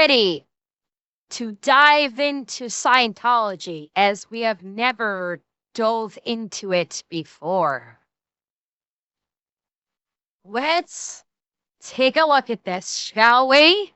ready to dive into Scientology as we have never dove into it before. Let's take a look at this, shall we?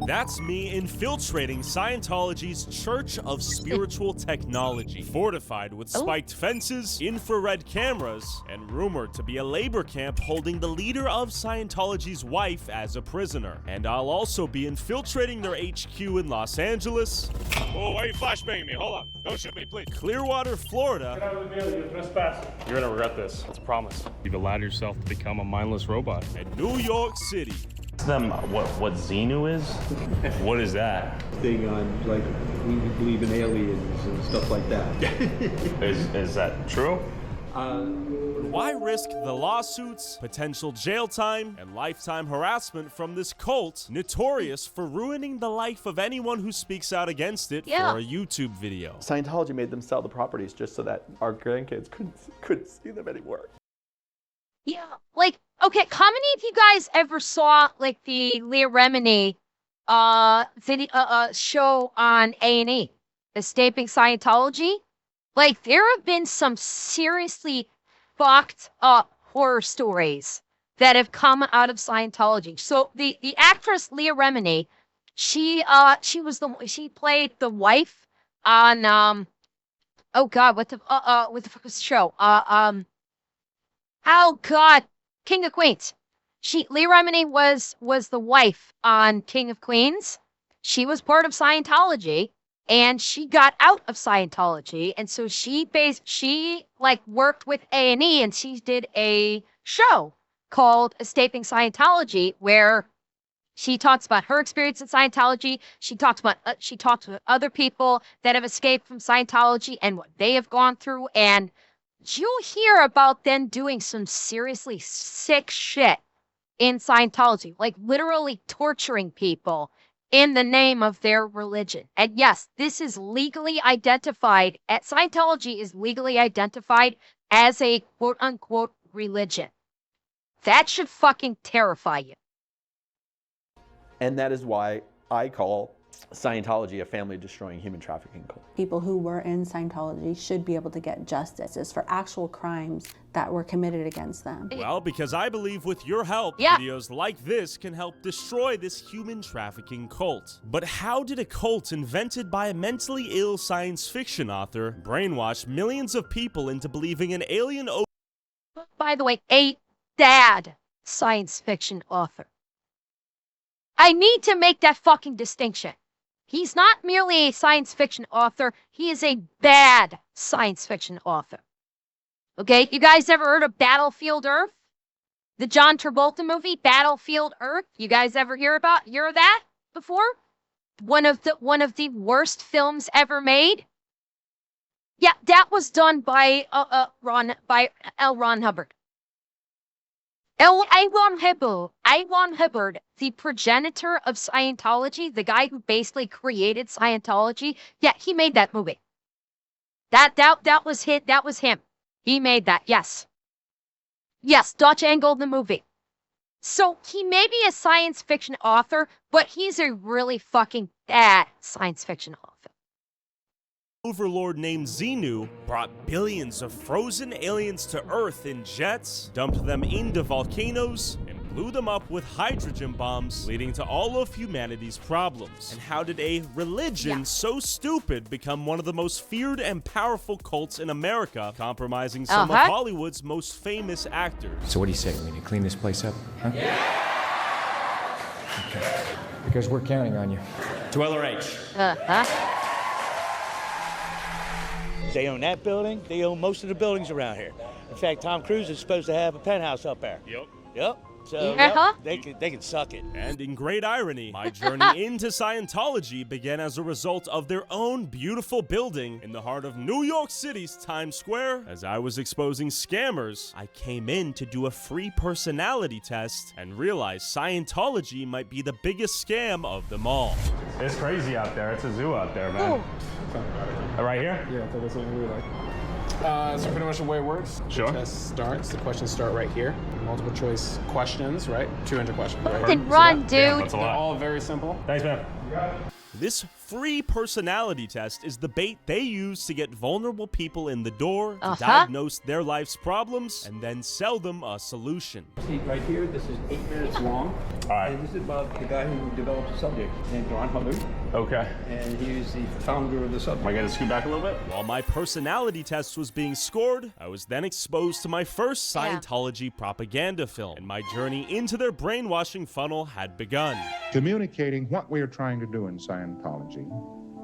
That's me infiltrating Scientology's Church of Spiritual Technology, fortified with spiked fences, infrared cameras, and rumored to be a labor camp holding the leader of Scientology's wife as a prisoner. And I'll also be infiltrating their HQ in Los Angeles. Oh, why are you flashbanging me? Hold on. Don't shoot me, please. Clearwater, Florida. Get out of the building, you're trespassing. You're gonna regret this. It's a promise. You've allowed yourself to become a mindless robot. And New York City. Them what Xenu is? What is that? Thing on, like, we believe in aliens and stuff like that. Is that true? Why risk the lawsuits, potential jail time, and lifetime harassment from this cult notorious for ruining the life of anyone who speaks out against it for a YouTube video? Scientology made them sell the properties just so that our grandkids couldn't see them anymore. Yeah, like, okay, how many of you guys ever saw, like, the Leah Remini video, show on A&E, Escaping Scientology? Like, there have been some seriously fucked up horror stories that have come out of Scientology. So the actress Leah Remini, she played the wife on oh god, what the fuck was the show? Oh god, King of Queens. Leah Remini was the wife on King of Queens. She was part of Scientology, and she got out of Scientology, and so she like worked with A&E, and she did a show called Escaping Scientology, where she talks about her experience in Scientology. She talks with other people that have escaped from Scientology and what they have gone through, and you'll hear about them doing some seriously sick shit in Scientology, like literally torturing people in the name of their religion. And yes, this is legally identified, Scientology is legally identified as a quote-unquote religion. That should fucking terrify you. And that is why I call Scientology a family-destroying human trafficking cult. People who were in Scientology should be able to get justice for actual crimes that were committed against them. Well, because I believe with your help, videos like this can help destroy this human trafficking cult. But how did a cult invented by a mentally ill science fiction author brainwash millions of people into believing an alien... By the way, a dad science fiction author. I need to make that fucking distinction. He's not merely a science fiction author, he is a bad science fiction author. Okay, you guys ever heard of Battlefield Earth? The John Travolta movie, Battlefield Earth? You guys ever hear of that before? One of the worst films ever made? Yeah, that was done by L. Ron Hubbard. A. Ron Hubbard, the progenitor of Scientology, the guy who basically created Scientology, yeah, he made that movie. That was him. He made that, yes. Yes, Dutch Angle, the movie. So he may be a science fiction author, but he's a really fucking bad science fiction author. Overlord named Xenu brought billions of frozen aliens to Earth in jets, dumped them into volcanoes, and blew them up with hydrogen bombs, leading to all of humanity's problems. And how did a religion so stupid become one of the most feared and powerful cults in America, compromising some of Hollywood's most famous actors? So what do you say? We need to clean this place up? Huh? Yeah! Okay. Because we're counting on you. To LRH. They own that building. They own most of the buildings around here. In fact, Tom Cruise is supposed to have a penthouse up there. Yep. So they can suck it. And in great irony, my journey into Scientology began as a result of their own beautiful building in the heart of New York City's Times Square. As I was exposing scammers, I came in to do a free personality test and realized Scientology might be the biggest scam of them all. It's crazy out there. It's a zoo out there, man. Right here? Yeah, that's what we like. So pretty much the way it works. Sure. The test starts. The questions start right here. Multiple choice questions, right? 200 questions. Right? Then run, dude. Yeah, that's a They're lot. all very simple. Thanks, man. This free personality test is the bait they use to get vulnerable people in the door, to diagnose their life's problems, and then sell them a solution. See, right here, this is 8 minutes long. All right. And this is about the guy who developed the subject, named Ron Hubbard. Okay. And he is the founder of the subject. Am I going to scoot back a little bit? While my personality test was being scored, I was then exposed to my first Scientology propaganda film, and my journey into their brainwashing funnel had begun. Communicating what we are trying to do in Scientology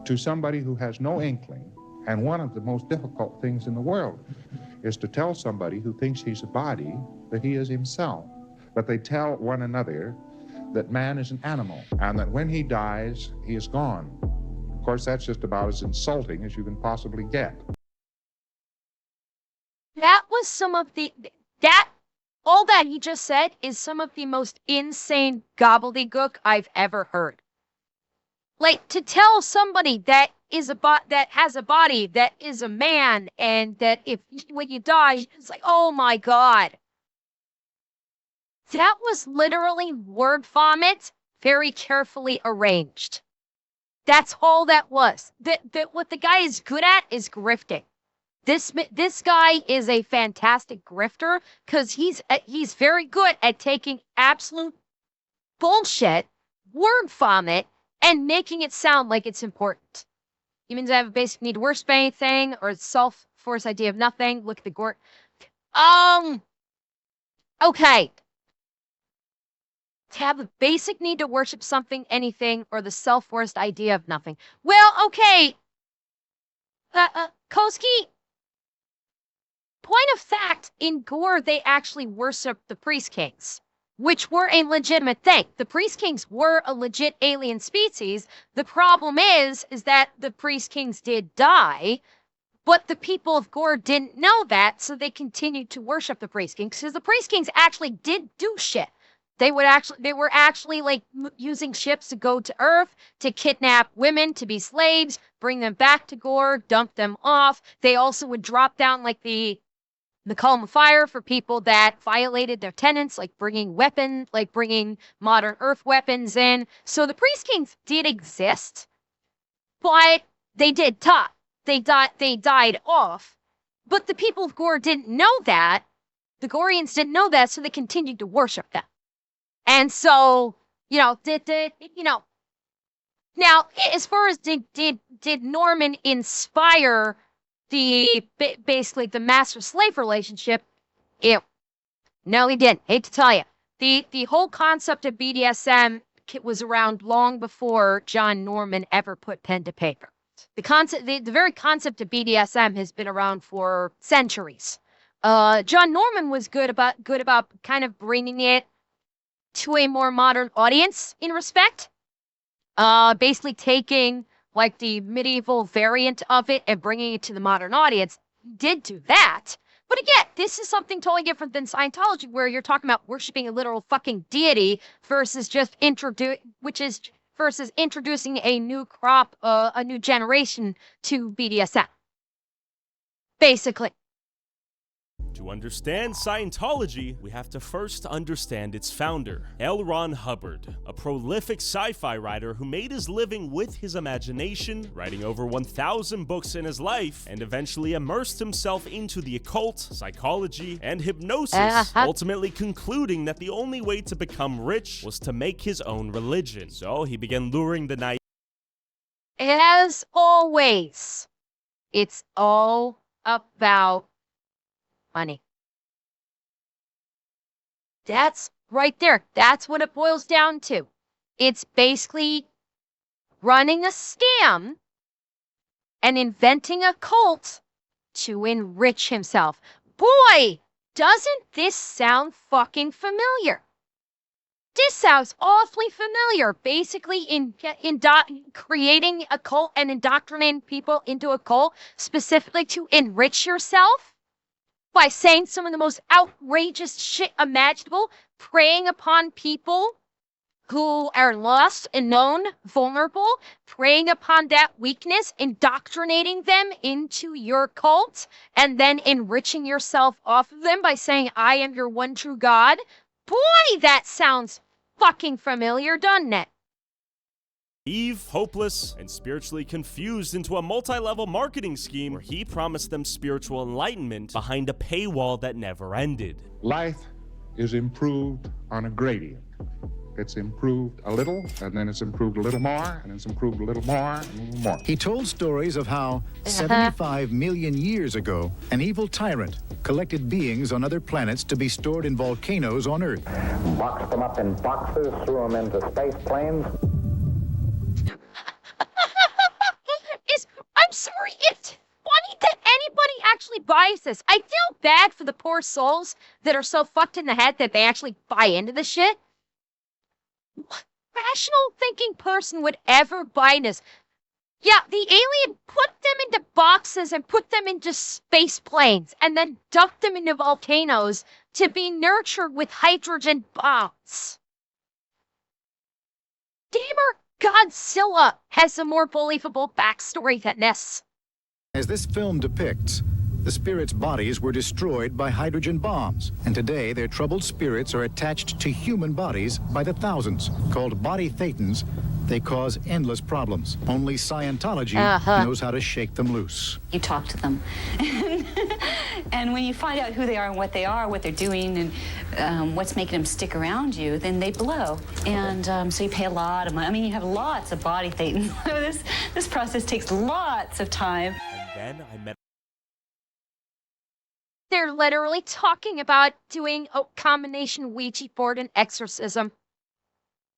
to somebody who has no inkling, and one of the most difficult things in the world is to tell somebody who thinks he's a body that he is himself. But they tell one another that man is an animal, and that when he dies, he is gone. Of course, that's just about as insulting as you can possibly get. That was some of the... all that he just said is some of the most insane gobbledygook I've ever heard. Like, to tell somebody that that has a body, that is a man, and that when you die, it's like, oh my God. That was literally word vomit, very carefully arranged. That's all that was. What the guy is good at is grifting. This guy is a fantastic grifter because he's very good at taking absolute bullshit, word vomit, and making it sound like it's important. Humans have a basic need to worship anything, or self-force idea of nothing. Look at the gore. Okay. To have a basic need to worship something, anything, or the self-forced idea of nothing. Well, okay. Koski. Point of fact, in Gore, they actually worshiped the Priest Kings, which were a legitimate thing. The Priest Kings were a legit alien species. The problem is that the Priest Kings did die, but the people of Gore didn't know that, so they continued to worship the Priest Kings, because the Priest Kings actually did do shit. They were actually like using ships to go to Earth, to kidnap women, to be slaves, bring them back to Gore, dump them off. They also would drop down like the column of fire for people that violated their tenets, like bringing modern Earth weapons in. So the Priest Kings did exist, but they did die. They died off. But the people of Gore didn't know that. The Gorians didn't know that, so they continued to worship them. And so, now, as far as did Norman inspire basically the master-slave relationship? No, he didn't. Hate to tell you. The whole concept of BDSM was around long before John Norman ever put pen to paper. The very concept of BDSM has been around for centuries. John Norman was good about kind of bringing it to a more modern audience in respect. Basically taking like the medieval variant of it and bringing it to the modern audience. He did do that. But again, this is something totally different than Scientology, where you're talking about worshiping a literal fucking deity versus introducing a new crop, a new generation to BDSM. Basically. To understand Scientology, we have to first understand its founder, L. Ron Hubbard, a prolific sci-fi writer who made his living with his imagination, writing over 1,000 books in his life, and eventually immersed himself into the occult, psychology, and hypnosis, ultimately concluding that the only way to become rich was to make his own religion. So he began luring the naive. As always, it's all about money. That's right there. That's what it boils down to. It's basically running a scam and inventing a cult to enrich himself. Boy, doesn't this sound fucking familiar? This sounds awfully familiar. Basically, in creating a cult and indoctrinating people into a cult specifically to enrich yourself by saying some of the most outrageous shit imaginable, preying upon people who are lost and known, vulnerable, preying upon that weakness, indoctrinating them into your cult, and then enriching yourself off of them by saying, I am your one true God. Boy, that sounds fucking familiar, doesn't it? Eve, hopeless and spiritually confused, into a multi-level marketing scheme where he promised them spiritual enlightenment behind a paywall that never ended. Life is improved on a gradient. It's improved a little, and then it's improved a little more, and it's improved a little more, and a little more. He told stories of how 75 million years ago, an evil tyrant collected beings on other planets to be stored in volcanoes on Earth. Boxed them up in boxes, threw them into space planes. I'm sorry, it's funny that anybody actually buys this. I feel bad for the poor souls that are so fucked in the head that they actually buy into the shit. What rational thinking person would ever buy this? Yeah, the alien put them into boxes and put them into space planes and then dumped them into volcanoes to be nurtured with hydrogen bombs. Damn, Godzilla has a more believable backstory than this. As this film depicts, the spirits' bodies were destroyed by hydrogen bombs, and today their troubled spirits are attached to human bodies by the thousands. Called body thetans, they cause endless problems. Only Scientology knows how to shake them loose. You talk to them. And when you find out who they are and what they are, what they're doing, and what's making them stick around you, then they blow. And so you pay a lot of money. I mean, you have lots of body thetans. This process takes lots of time. And then I met... They're literally talking about doing a combination Ouija board and exorcism.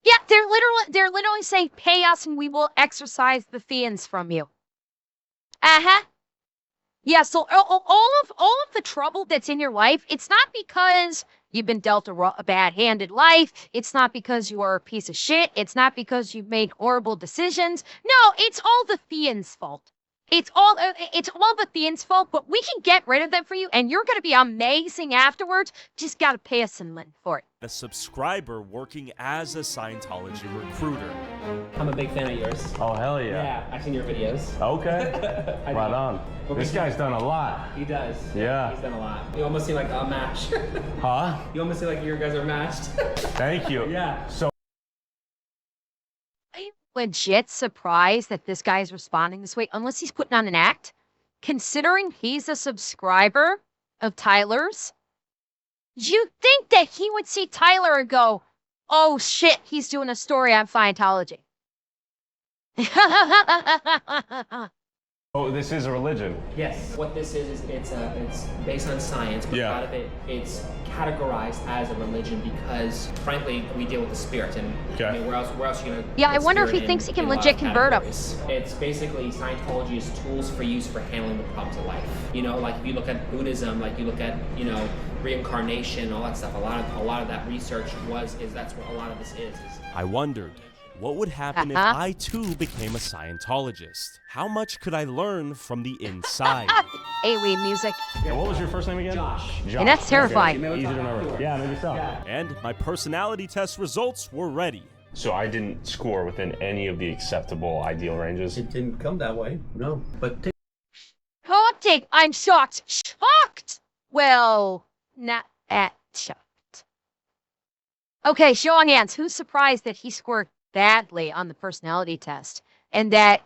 Yeah, they're literally saying, pay us and we will exorcise the fiends from you. Yeah, so all of the trouble that's in your life, it's not because you've been dealt a bad-handed life. It's not because you are a piece of shit. It's not because you've made horrible decisions. No, it's all the fiends' fault. It's all the fiends' fault, but we can get rid of them for you, and you're going to be amazing afterwards. Just got to pay us some money for it. A subscriber working as a Scientology recruiter. I'm a big fan of yours. Oh, hell yeah. Yeah, I've seen your videos. Okay. Right on. This guy's done a lot. He does. Yeah. He's done a lot. You almost seem like a match. Huh? You almost seem like you guys are matched. Thank you. Yeah. So I'm legit surprised that this guy is responding this way, unless he's putting on an act. Considering he's a subscriber of Tyler's, you think that he would see Tyler and go, oh shit, he's doing a story on Scientology. oh, this is a religion. Yes. What this is it's based on science, but a lot of it, it's categorized as a religion because, frankly, we deal with the spirit. And I mean, where else are you going to... Yeah, I wonder if he thinks he can legit convert them. It's basically Scientology is tools for use for handling the problems of life. You know, like if you look at Buddhism, like you look at, you know, reincarnation, all that stuff. A lot of that research that's what a lot of this is. I wondered, what would happen if I too became a Scientologist? How much could I learn from the inside? AWE music. Yeah, what was your first name again? Josh. And that's terrifying. Easy to remember. Yeah, maybe so. Yeah. And my personality test results were ready. So I didn't score within any of the acceptable ideal ranges. It didn't come that way, no. But I'm shocked. Shocked! Well, not at shocked. Okay, show on hands. Who's surprised that he scored badly on the personality test? And that,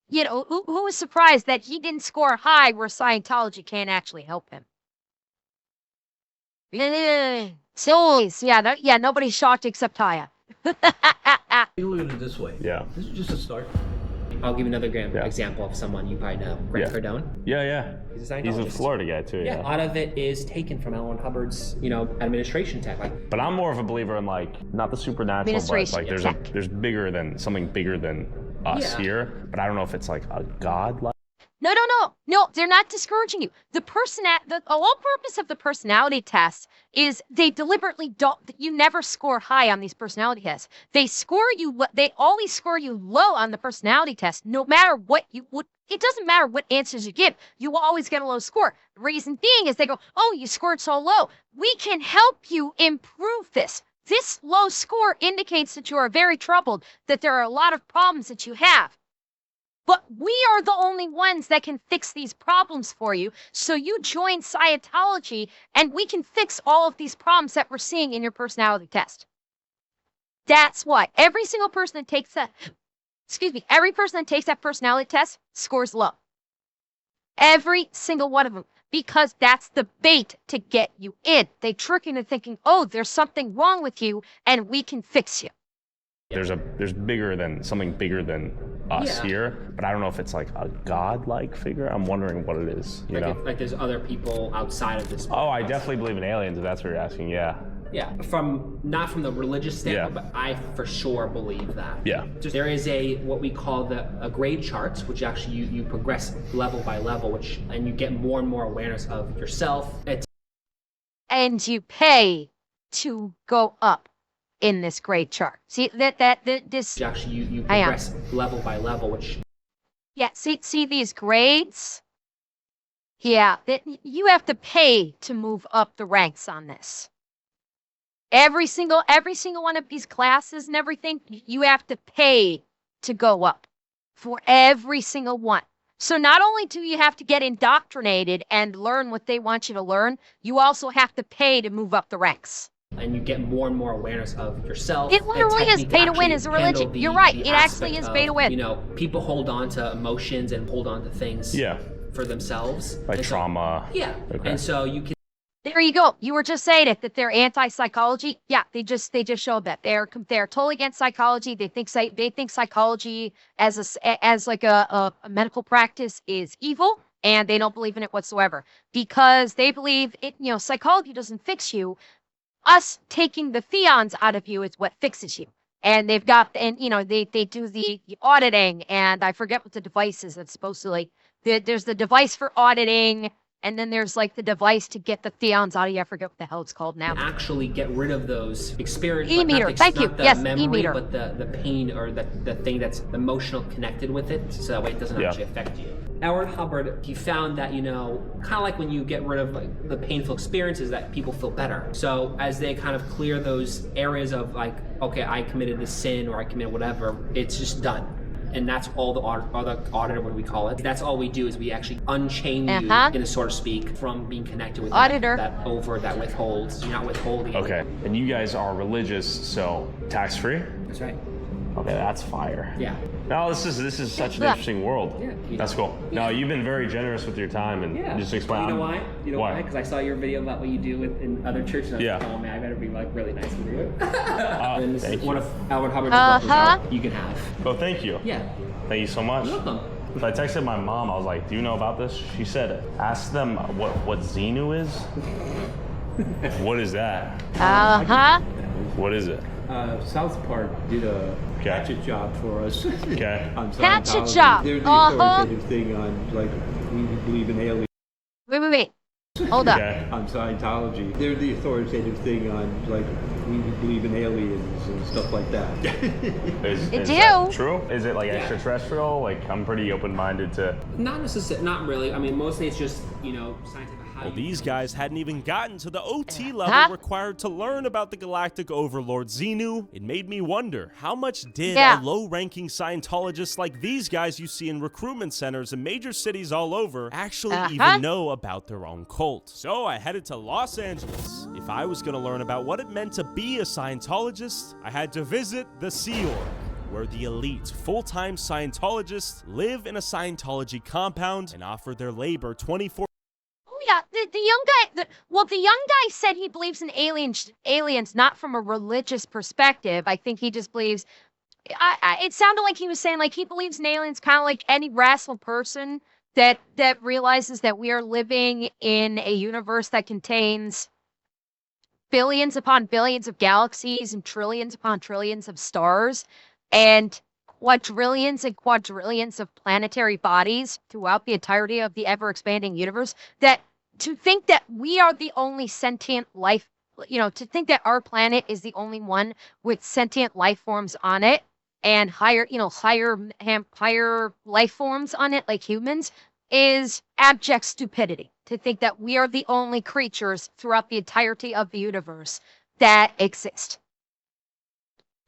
you know, who was surprised that he didn't score high where Scientology can't actually help him? So, yeah, nobody's shocked except Taya. you look at it this way. Yeah. This is just a start. I'll give you another example of someone you probably know, Grant Cardone. Yeah. He's a Scientologist. He's a Florida guy too. Yeah, a lot of it is taken from L. Ron Hubbard's, you know, administration tech. Like, but I'm more of a believer in like not the supernatural, but like there's bigger than something bigger than us here. But I don't know if it's like a god. No, they're not discouraging you. The whole purpose of the personality test is they deliberately don't, you never score high on these personality tests. They always score you low on the personality test, no matter it doesn't matter what answers you give, you will always get a low score. The reason being is they go, oh, you scored so low. We can help you improve this. This low score indicates that you are very troubled, that there are a lot of problems that you have. But we are the only ones that can fix these problems for you. So you join Scientology and we can fix all of these problems that we're seeing in your personality test. That's why every single person that takes that, every person that takes that personality test scores low. Every single one of them. Because that's the bait to get you in. They trick you into thinking, oh, there's something wrong with you and we can fix you. There's something bigger than us here, but I don't know if it's like a god-like figure. I'm wondering what it is. You know, like there's other people outside of this. Oh, I definitely believe in aliens. If that's what you're asking, yeah. Yeah, not from the religious standpoint, but I for sure believe that. Yeah. There is what we call a grade chart, which actually you progress level by level, and you get more and more awareness of yourself. And you pay to go up in this grade chart. See this actually you progress level by level, see these grades? Yeah, you have to pay to move up the ranks on this. Every single one of these classes and everything, you have to pay to go up for every single one. So not only do you have to get indoctrinated and learn what they want you to learn, you also have to pay to move up the ranks. And you get more and more awareness of yourself. It literally is pay to win as a religion. You're right. It actually is pay to win. You know, people hold on to emotions and hold on to things for themselves. Like trauma. Okay. And so you can. There you go. You were just saying it, that they're anti-psychology. Yeah, they just showed that they're totally against psychology. They think psychology as a medical practice is evil, and they don't believe in it whatsoever because they believe it. You know, psychology doesn't fix you. Us taking the theons out of you is what fixes you. And they've got, and you know, they do the auditing, and I forget what the device is. That's supposedly there's the device for auditing. And then there's like the device to get the theons out of you. I forget what the hell it's called now. Actually get rid of those experiences. E-meter, thank you. Yes, e-meter. But the pain or the thing that's emotional connected with it, so that way it doesn't actually affect you. Edward Hubbard, he found that, you know, kind of like when you get rid of like the painful experiences, that people feel better. So as they kind of clear those areas of like, okay, I committed this sin or I committed whatever, it's just done. And that's all the auditor, what we call it. That's all we do is we actually unchain you, in a sort of speak, from being connected with auditor. that withholds. You're not withholding. Okay. And you guys are religious, so tax-free? That's right. Okay, that's fire. Yeah. No, this is such an interesting world. Yeah. That's cool. No, you've been very generous with your time and just explain. You know why? You know why? Because I saw your video about what you do in other churches. And I was like, oh man, I better be like really nice with you. And this is one of Edward Hubbard's books you can have. Oh, thank you. Yeah. Thank you so much. You're welcome. So I texted my mom. I was like, "Do you know about this?" She said, "Ask them what Xenu is." What is that? What is it? South Park did a hatchet job for us. Okay. On hatchet job. They're the authoritative thing on, like, we believe in aliens. Wait. Hold up. On Scientology. They're the authoritative thing on, like, we believe in aliens and stuff like that. Is that true? Is it like extraterrestrial? Like, I'm pretty open-minded to... Not necessarily, not really. I mean, mostly it's just, you know, scientific. Well, these guys hadn't even gotten to the OT level required to learn about the galactic overlord Xenu. It made me wonder, how much did a low-ranking Scientologist like these guys you see in recruitment centers in major cities all over actually even know about their own cult? So I headed to Los Angeles. If I was going to learn about what it meant to be a Scientologist, I had to visit the Sea Org, where the elite, full-time Scientologists live in a Scientology compound and offer their labor 24. Yeah, the young guy, the young guy said he believes in aliens not from a religious perspective. I think he just believes, it sounded like he was saying like he believes in aliens kind of like any rational person that realizes that we are living in a universe that contains billions upon billions of galaxies and trillions upon trillions of stars and quadrillions and quadrillions of planetary bodies throughout the entirety of the ever-expanding universe, that to think that we are the only sentient life, you know, to think that our planet is the only one with sentient life forms on it and higher life forms on it like humans is abject stupidity. To think that we are the only creatures throughout the entirety of the universe that exist.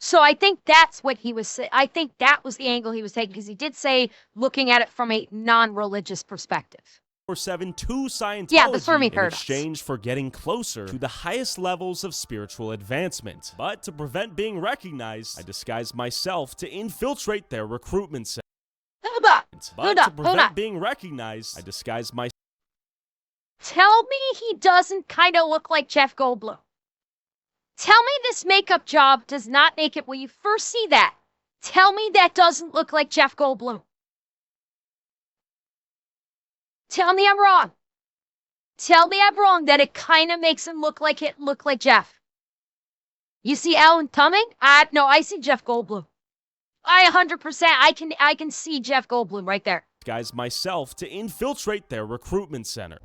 So I think that's what he was saying. I think that was the angle he was taking, because he did say looking at it from a non-religious perspective. 7 to Scientology Yeah, the Fermi in paradox. exchange for getting closer to the highest levels of spiritual advancement. But to prevent being recognized, I disguised myself to infiltrate their recruitment center. But to prevent being recognized, I disguised myself. Tell me he doesn't kind of look like Jeff Goldblum. Tell me this makeup job does not make it when you first see that. Tell me that doesn't look like Jeff Goldblum. Tell me I'm wrong. Tell me I'm wrong that it kind of makes him look like Jeff. You see Alan Tumming? No, I see Jeff Goldblum. I 100%, I can see Jeff Goldblum right there. Disguised myself to infiltrate their recruitment center.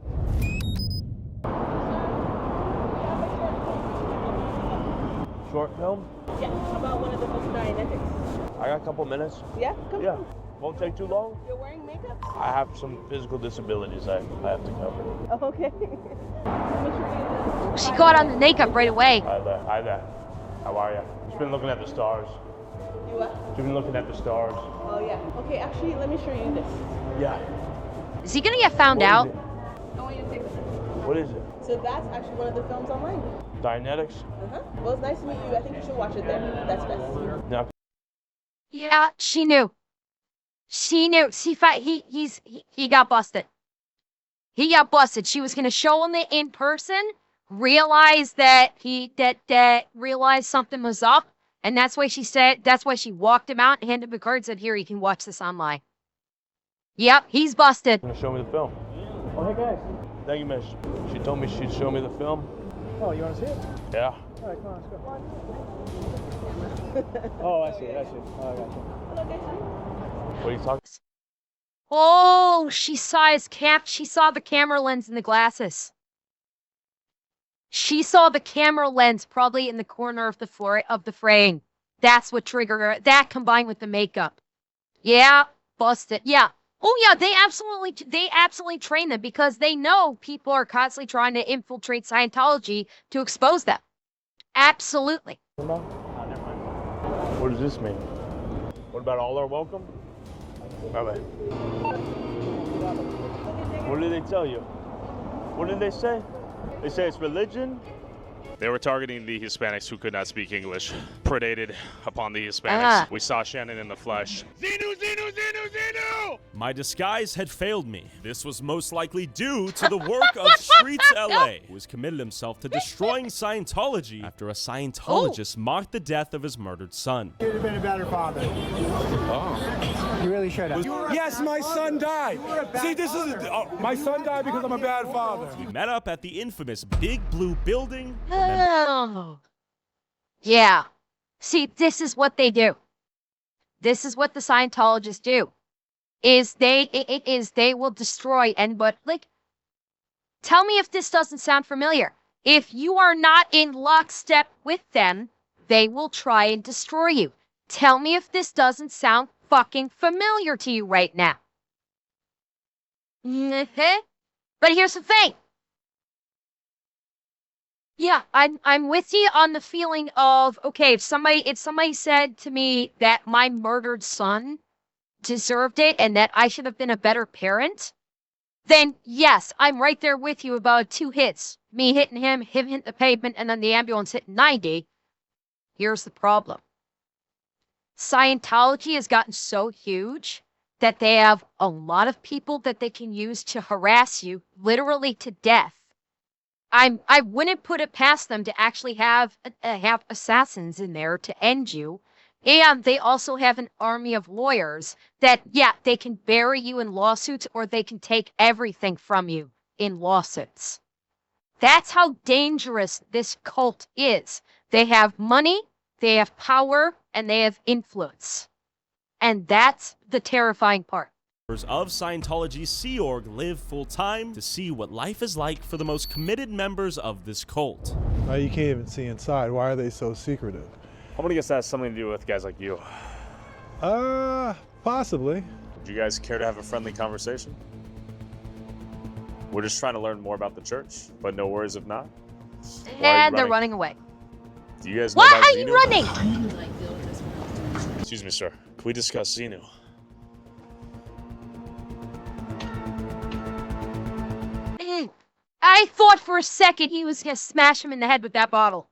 Short film? Yeah, how about one of the most Dianetics? I got a couple minutes. Yeah? Come Yeah. on. Won't take too long. You're wearing makeup? I have some physical disabilities I have to cover. Oh, okay. She got on the makeup right away. Hi there. Hi there. How are you? Just been looking at the stars. You what? Just been looking at the stars. Oh, yeah. Okay, actually, let me show you this. Yeah. Is he gonna get found out? I want you to take this. What is it? So that's actually one of the films online. Dianetics? Well, it's nice to meet you. I think you should watch it there. That's best. No. Yeah, she knew. She knew. He got busted. He got busted. She was gonna show him it in person, realized that realized something was up, and that's why she walked him out and handed him a card and said, "Here, you can watch this online." Yep, he's busted. Gonna show me the film. Oh, hey guys. Thank you, miss. She told me she'd show me the film. Oh, you want to see it? Yeah. All right, come on, let's go. Oh, I see. Oh, I got you. What are you talking? Oh, she saw his cap. She saw the camera lens in the glasses. She saw the camera lens probably in the corner of the frame. That's what triggered her. That combined with the makeup. Yeah, busted. Yeah. Oh yeah, they absolutely train them because they know people are constantly trying to infiltrate Scientology to expose them. Absolutely. What does this mean? What about all are welcome? Bye-bye. What did they tell you? What did they say? They say it's religion? They were targeting the Hispanics who could not speak English. Predated upon the Hispanics. We saw Shannon in the flesh. Xenu! My disguise had failed me. This was most likely due to the work of Streets LA, who has committed himself to destroying Scientology after a Scientologist mocked the death of his murdered son. You should have been a better father. Oh. You really should have. Yes, my son died. See, this is my son died because I'm a bad father. We met up at the infamous Big Blue Building. Oh. Yeah. See, this is what they do. This is what the Scientologists do. They will destroy tell me if this doesn't sound familiar. If you are not in lockstep with them, they will try and destroy you. Tell me if this doesn't sound fucking familiar to you right now. But here's the thing. Yeah, I'm with you on the feeling of, okay, if somebody said to me that my murdered son deserved it and that I should have been a better parent, then yes, I'm right there with you about 2 hits. Me hitting him hitting the pavement, and then the ambulance hitting 90. Here's the problem. Scientology has gotten so huge that they have a lot of people that they can use to harass you, literally to death. I wouldn't put it past them to actually have assassins in there to end you. And they also have an army of lawyers that, yeah, they can bury you in lawsuits or they can take everything from you in lawsuits. That's how dangerous this cult is. They have money, they have power, and they have influence. And that's the terrifying part. Of Scientology's Sea Org live full-time to see what life is like for the most committed members of this cult. You can't even see inside. Why are they so secretive? I'm gonna guess that has something to do with guys like you. Possibly. Would you guys care to have a friendly conversation? We're just trying to learn more about the church, but no worries if not. And they're running away. Do you guys know Why about are you Xenu? running? Excuse me, sir. Can we discuss Xenu? I thought for a second he was gonna smash him in the head with that bottle.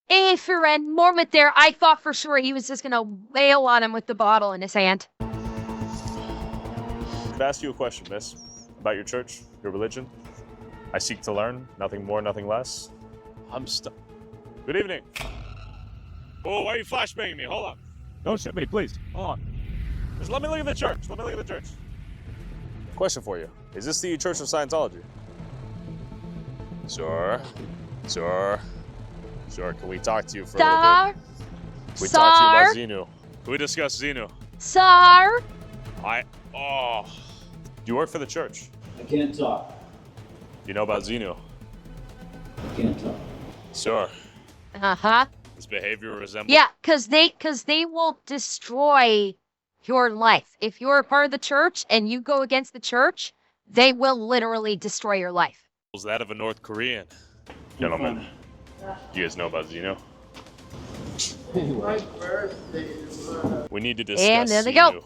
And for a moment there, I thought for sure he was just gonna wail on him with the bottle in his hand. I've asked you a question, miss, about your church, your religion. I seek to learn, nothing more, nothing less. I'm stuck. Good evening. Oh, why are you flashbanging me? Hold on. Don't shoot me, please. Hold on. Just let me look at the church. Let me look at the church. Question for you. Is this the Church of Scientology? Sir. Sir. Sir, can we talk to you for a little bit? Can we talk to you about Xenu? Can we discuss Xenu? Sir? You work for the church. I can't talk. You know about Xenu? I can't talk. Sir. Uh-huh. This behavior resembles... Yeah, because they will destroy your life. If you're a part of the church and you go against the church, they will literally destroy your life. ...that of a North Korean. Gentlemen, you guys know about Xenu? We need to discuss And there they Xenu. go.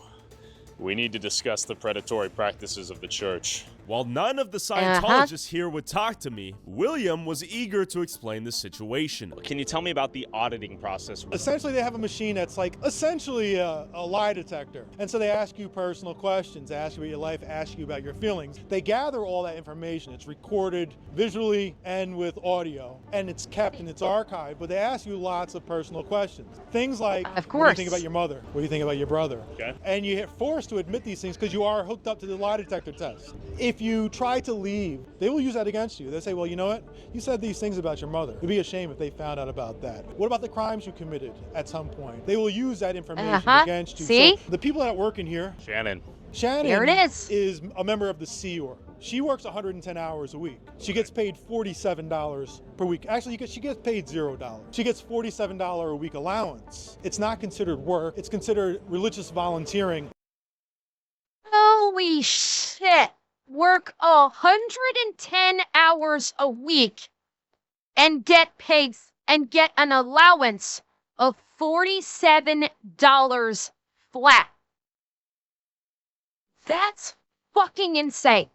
We need to discuss the predatory practices of the church. While none of the Scientologists here would talk to me, William was eager to explain the situation. Can you tell me about the auditing process? Essentially, they have a machine that's like essentially a lie detector. And so they ask you personal questions, ask you about your life, ask you about your feelings. They gather all that information. It's recorded visually and with audio, and it's kept in its archive, but they ask you lots of personal questions. Things like, of course, what do you think about your mother? What do you think about your brother? Okay. And you get forced to admit these things because you are hooked up to the lie detector test. If you try to leave, they will use that against you. They'll say, well, you know what? You said these things about your mother. It'd be a shame if they found out about that. What about the crimes you committed at some point? They will use that information against you. See? So the people that work in here, Shannon there it is a member of the Sea Org. She works 110 hours a week. She gets paid $47 per week. Actually, she gets paid $0. She gets $47 a week allowance. It's not considered work. It's considered religious volunteering. Holy shit. Work 110 hours a week and get paid and get an allowance of $47 flat. That's fucking insane.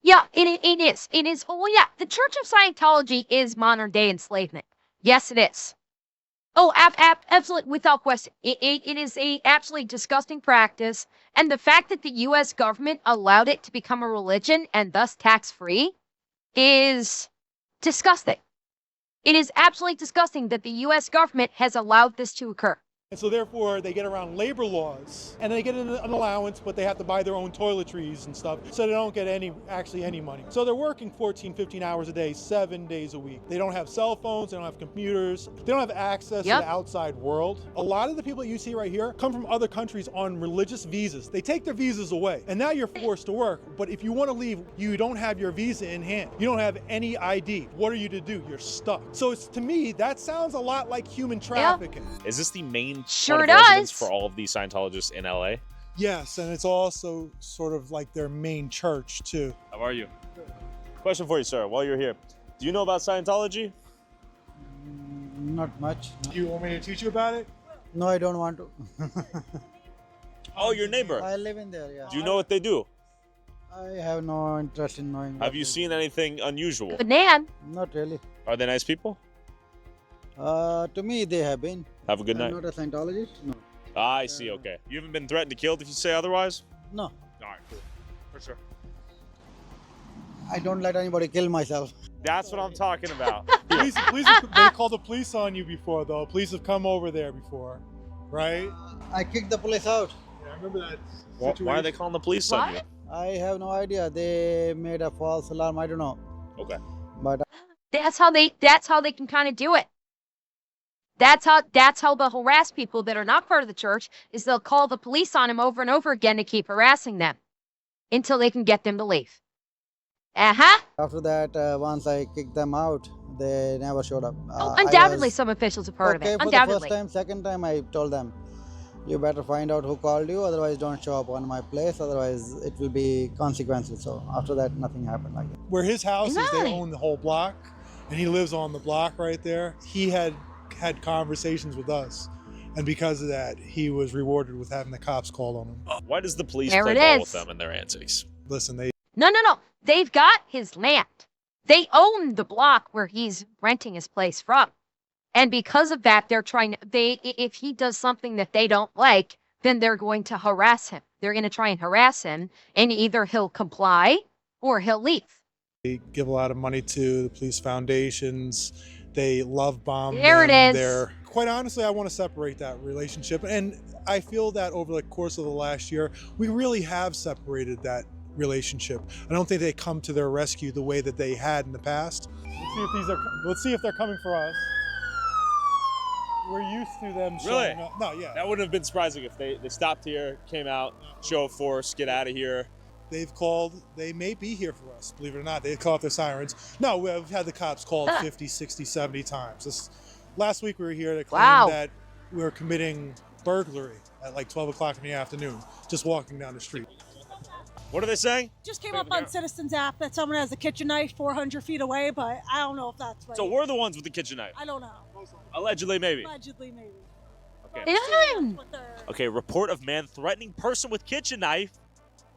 Yeah, it is. It is. Oh, yeah. The Church of Scientology is modern day enslavement. Yes, it is. Oh, absolutely, without question. It is a absolutely disgusting practice. And the fact that the U.S. government allowed it to become a religion and thus tax-free is disgusting. It is absolutely disgusting that the U.S. government has allowed this to occur. And so therefore they get around labor laws and they get an allowance, but they have to buy their own toiletries and stuff, so they don't get any money. So they're working 14, 15 hours a day, 7 days a week. They don't have cell phones, they don't have computers, they don't have access to the outside world. A lot of the people that you see right here come from other countries on religious visas. They take their visas away and now you're forced to work. But if you want to leave, you don't have your visa in hand. You don't have any ID. What are you to do? You're stuck. So to me, that sounds a lot like human trafficking. Is this the main Sure residence does. for all of these Scientologists in LA? Yes, and it's also sort of like their main church too. How are you? Question for you, sir, while you're here. Do you know about Scientology? Not much. Do you want me to teach you about it? No, I don't want to. Oh, your neighbor. I live in there, yeah. Do you know what they do? I have no interest in knowing. Have you seen anything unusual? Good man. Not really. Are they nice people? To me, they have been. Have a good night. I'm not a Scientologist, no. I see, okay. You haven't been threatened to kill if you say otherwise? No. All right, cool. For sure. I don't let anybody kill myself. That's what I'm talking about. Police, they called the police on you before, though. Police have come over there before, right? I kicked the police out. Yeah, I remember that situation. Why are they calling the police on you? I have no idea. They made a false alarm. I don't know. Okay. But That's how they can kind of do it. That's how they'll harass people that are not part of the church, is they'll call the police on them over and over again to keep harassing them until they can get them to leave. after that, once I kicked them out, they never showed up. Undoubtedly, some officials are part of it. For Undoubtedly. the first time, second time, I told them, you better find out who called you, otherwise don't show up on my place, otherwise it will be consequences. So after that, nothing happened like that. Where his house is, they own the whole block, and he lives on the block right there. He had had conversations with us. And because of that, he was rewarded with having the cops called on him. Why does the police There play it ball is. with them and their antics? Listen, they No. They've got his land. They own the block where he's renting his place from. And because of that, they're trying to, if he does something that they don't like, then they're going to harass him. They're going to try and harass him, and either he'll comply or he'll leave. They give a lot of money to the police foundations. They love bomb There them. it is. They're, quite honestly, I want to separate that relationship. And I feel that over the course of the last year, we really have separated that relationship. I don't think they come to their rescue the way that they had in the past. Let's see if they're coming for us. We're used to them showing up. No, yeah. That wouldn't have been surprising if they stopped here, came out, show of force, get out of here. They've called, they may be here for us, believe it or not. They call out their sirens. No, we've had the cops called 50, 60, 70 times. Last week we were here to claim that we were committing burglary at like 12 o'clock in the afternoon, just walking down the street. What are they saying? Just came up on Citizens app that someone has a kitchen knife 400 feet away, but I don't know if that's right. So we're the ones with the kitchen knife. I don't know. Allegedly, maybe. Allegedly, maybe. Okay. Okay, report of man threatening person with kitchen knife.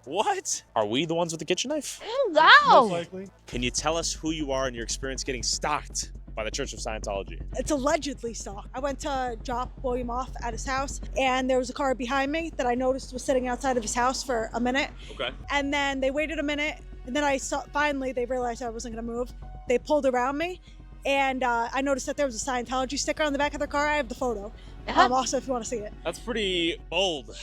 What? Are we the ones with the kitchen knife? Most likely. Can you tell us who you are and your experience getting stalked by the Church of Scientology? It's allegedly stalked. I went to drop William off at his house, and there was a car behind me that I noticed was sitting outside of his house for a minute. Okay. And then they waited a minute, and then I saw, finally they realized I wasn't going to move. They pulled around me, and I noticed that there was a Scientology sticker on the back of their car. I have the photo. Also, if you want to see it. That's pretty bold.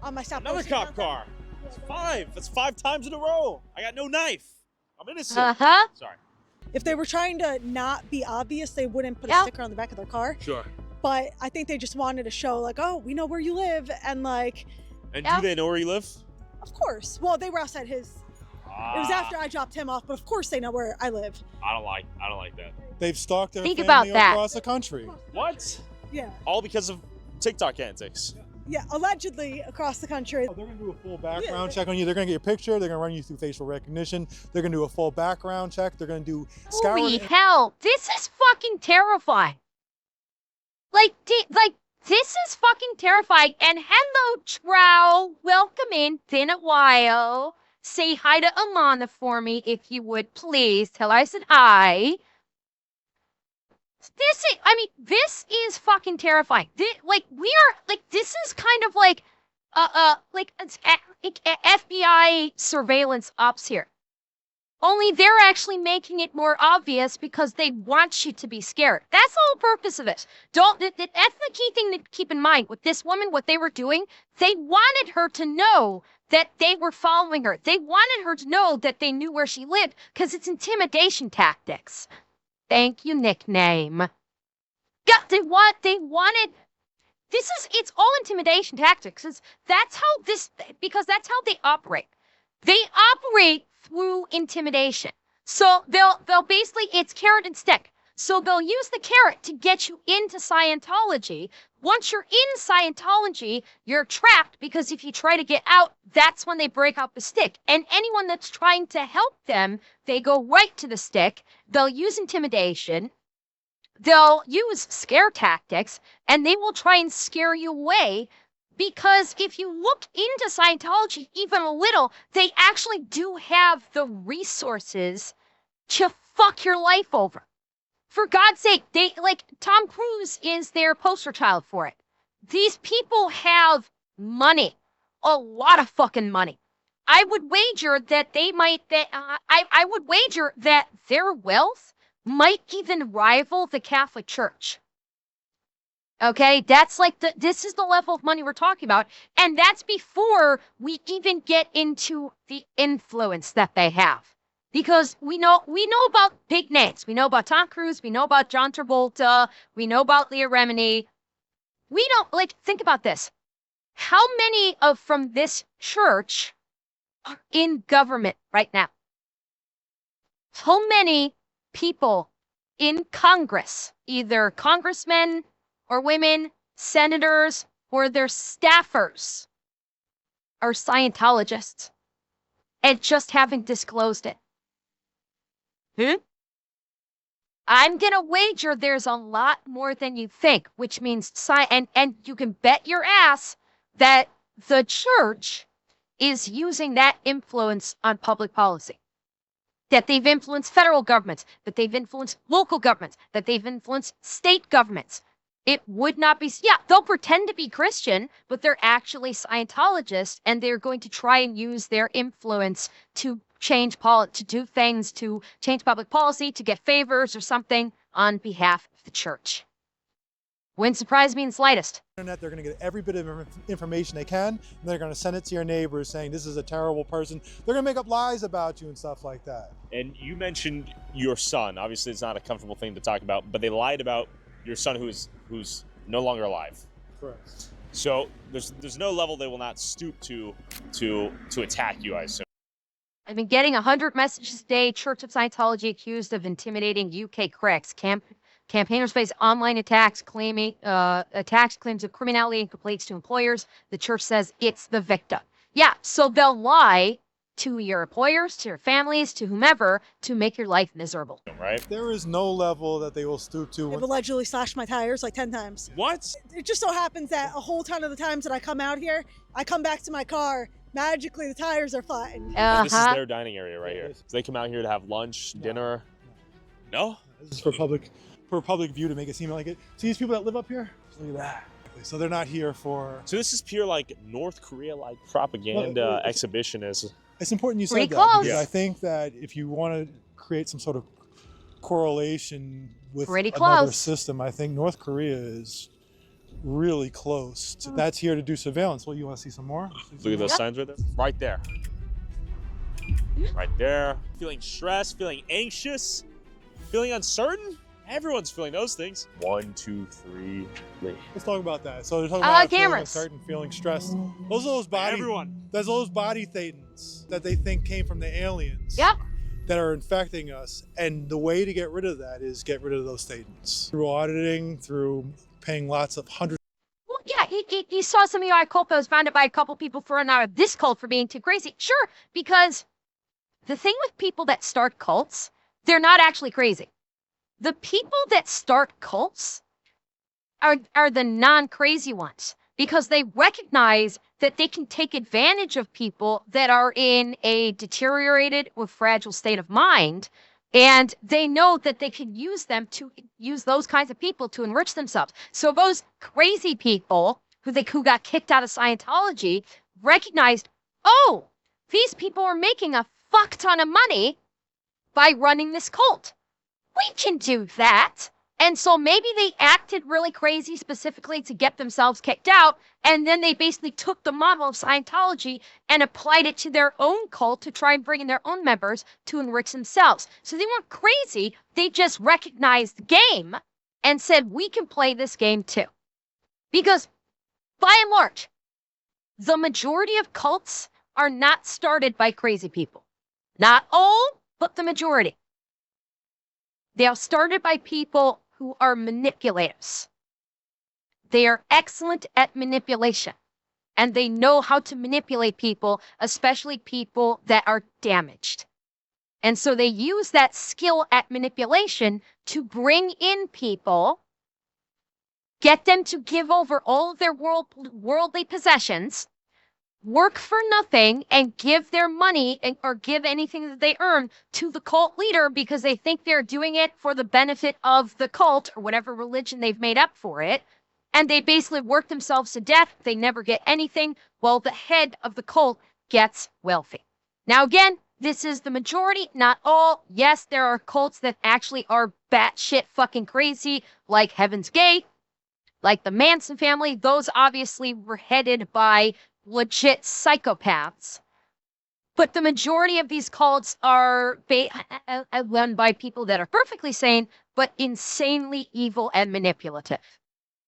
On my stop. Another cop car. It's 5. That's 5 times in a row. I got no knife. I'm innocent. Sorry. If they were trying to not be obvious, they wouldn't put a sticker on the back of their car. Sure. But I think they just wanted to show, like, oh, we know where you live, and like. And do they know where you live? Of course. Well, they were outside his. It was after I dropped him off, but of course they know where I live. I don't like that. They've stalked their Think family about that. across the country. What? Yeah. All because of TikTok antics. Yeah, allegedly across the country. They're going to do a full background check on you. They're going to get your picture. They're going to run you through facial recognition. They're going to do a full background check. They're going to do Holy hell, this is fucking terrifying. Like, this is fucking terrifying. And hello, Trow. Welcome in. Been a while. Say hi to Amana for me, if you would, please. Tell her I said hi. This is fucking terrifying. This is kind of like FBI surveillance ops here. Only they're actually making it more obvious because they want you to be scared. That's the whole purpose of it. That's the key thing to keep in mind with this woman, what they were doing. They wanted her to know that they were following her. They wanted her to know that they knew where she lived because it's intimidation tactics. Thank you, nickname. Yeah, wanted. It's all intimidation tactics. That's how they operate. They operate through intimidation. So they'll basically, it's carrot and stick. So they'll use the carrot to get you into Scientology. Once you're in Scientology, you're trapped because if you try to get out, that's when they break out the stick. And anyone that's trying to help them, they go right to the stick. They'll use intimidation. They'll use scare tactics, and they will try and scare you away. Because if you look into Scientology even a little, they actually do have the resources to fuck your life over. For God's sake, Tom Cruise is their poster child for it. These people have money, a lot of fucking money. I would wager that I would wager that their wealth might even rival the Catholic Church. Okay, that's this is the level of money we're talking about. And that's before we even get into the influence that they have. Because we know about big names. We know about Tom Cruise. We know about John Travolta. We know about Leah Remini. We don't, think about this. How many from this church are in government right now? How many people in Congress, either congressmen or women, senators, or their staffers, are Scientologists and just haven't disclosed it? I'm gonna wager there's a lot more than you think, which means and you can bet your ass that the church is using that influence on public policy. That they've influenced federal governments, that they've influenced local governments, that they've influenced state governments. It would not be, yeah, they'll pretend to be Christian, but they're actually Scientologists, and they're going to try and use their influence to to do things, to change public policy, to get favors or something on behalf of the church. Wouldn't surprise me in the slightest. Internet, they're going to get every bit of information they can, and they're going to send it to your neighbors saying this is a terrible person. They're going to make up lies about you and stuff like that. And you mentioned your son. Obviously, it's not a comfortable thing to talk about, but they lied about your son who's no longer alive. Correct. So there's no level they will not stoop to attack you, I assume. I've been getting 100 messages a day. Church of Scientology accused of intimidating UK critics. Campaigners face online attacks, claims of criminality and complaints to employers. The church says it's the victim. Yeah, so they'll lie to your employers, to your families, to whomever, to make your life miserable. Right? There is no level that they will stoop to. They've allegedly slashed my tires like 10 times. What? It just so happens that a whole ton of the times that I come out here, I come back to my car, magically the tires are flattened. This is their dining area right here. So they come out here to have lunch, dinner. No? This is for public view to make it seem like it. See these people that live up here? Look at that. So they're not here for... So this is pure like North Korea-like propaganda exhibition. It's important you Pretty said close. that, because I think that if you want to create some sort of correlation with another system, I think North Korea is really close. That's here to do surveillance. Well, you want to see some more? Look at those signs right there. Right there. Right there. Feeling stressed, feeling anxious, feeling uncertain. Everyone's feeling those things. 1, 2, 3. Let's talk about that. So they're talking about feeling cameras. uncertain, feeling stressed. Those are those body. There's those body thetans that they think came from the aliens. Yep. That are infecting us, and the way to get rid of that is get rid of those thetans through auditing, through paying lots of hundreds. Well, yeah, he saw some of your cult that was founded by a couple people for an hour of this cult for being too crazy. Sure, because the thing with people that start cults, they're not actually crazy. The people that start cults are the non-crazy ones, because they recognize that they can take advantage of people that are in a deteriorated or fragile state of mind, and they know that they can use those kinds of people to enrich themselves. So those crazy people who got kicked out of Scientology recognized, oh, these people are making a fuck ton of money by running this cult. We can do that. And so maybe they acted really crazy specifically to get themselves kicked out, and then they basically took the model of Scientology and applied it to their own cult to try and bring in their own members to enrich themselves. So they weren't crazy, they just recognized the game and said, we can play this game too. Because, by and large, the majority of cults are not started by crazy people. Not all, but the majority. They are started by people who are manipulators. They are excellent at manipulation, and they know how to manipulate people, especially people that are damaged. And so they use that skill at manipulation to bring in people, get them to give over all of their worldly possessions, work for nothing, and give their money or give anything that they earn to the cult leader because they think they're doing it for the benefit of the cult or whatever religion they've made up for it. And they basically work themselves to death. They never get anything while the head of the cult gets wealthy. Now, again, this is the majority, not all. Yes, there are cults that actually are batshit fucking crazy, like Heaven's Gate, like the Manson family. Those obviously were headed by legit psychopaths. But the majority of these cults are run by people that are perfectly sane, but insanely evil and manipulative.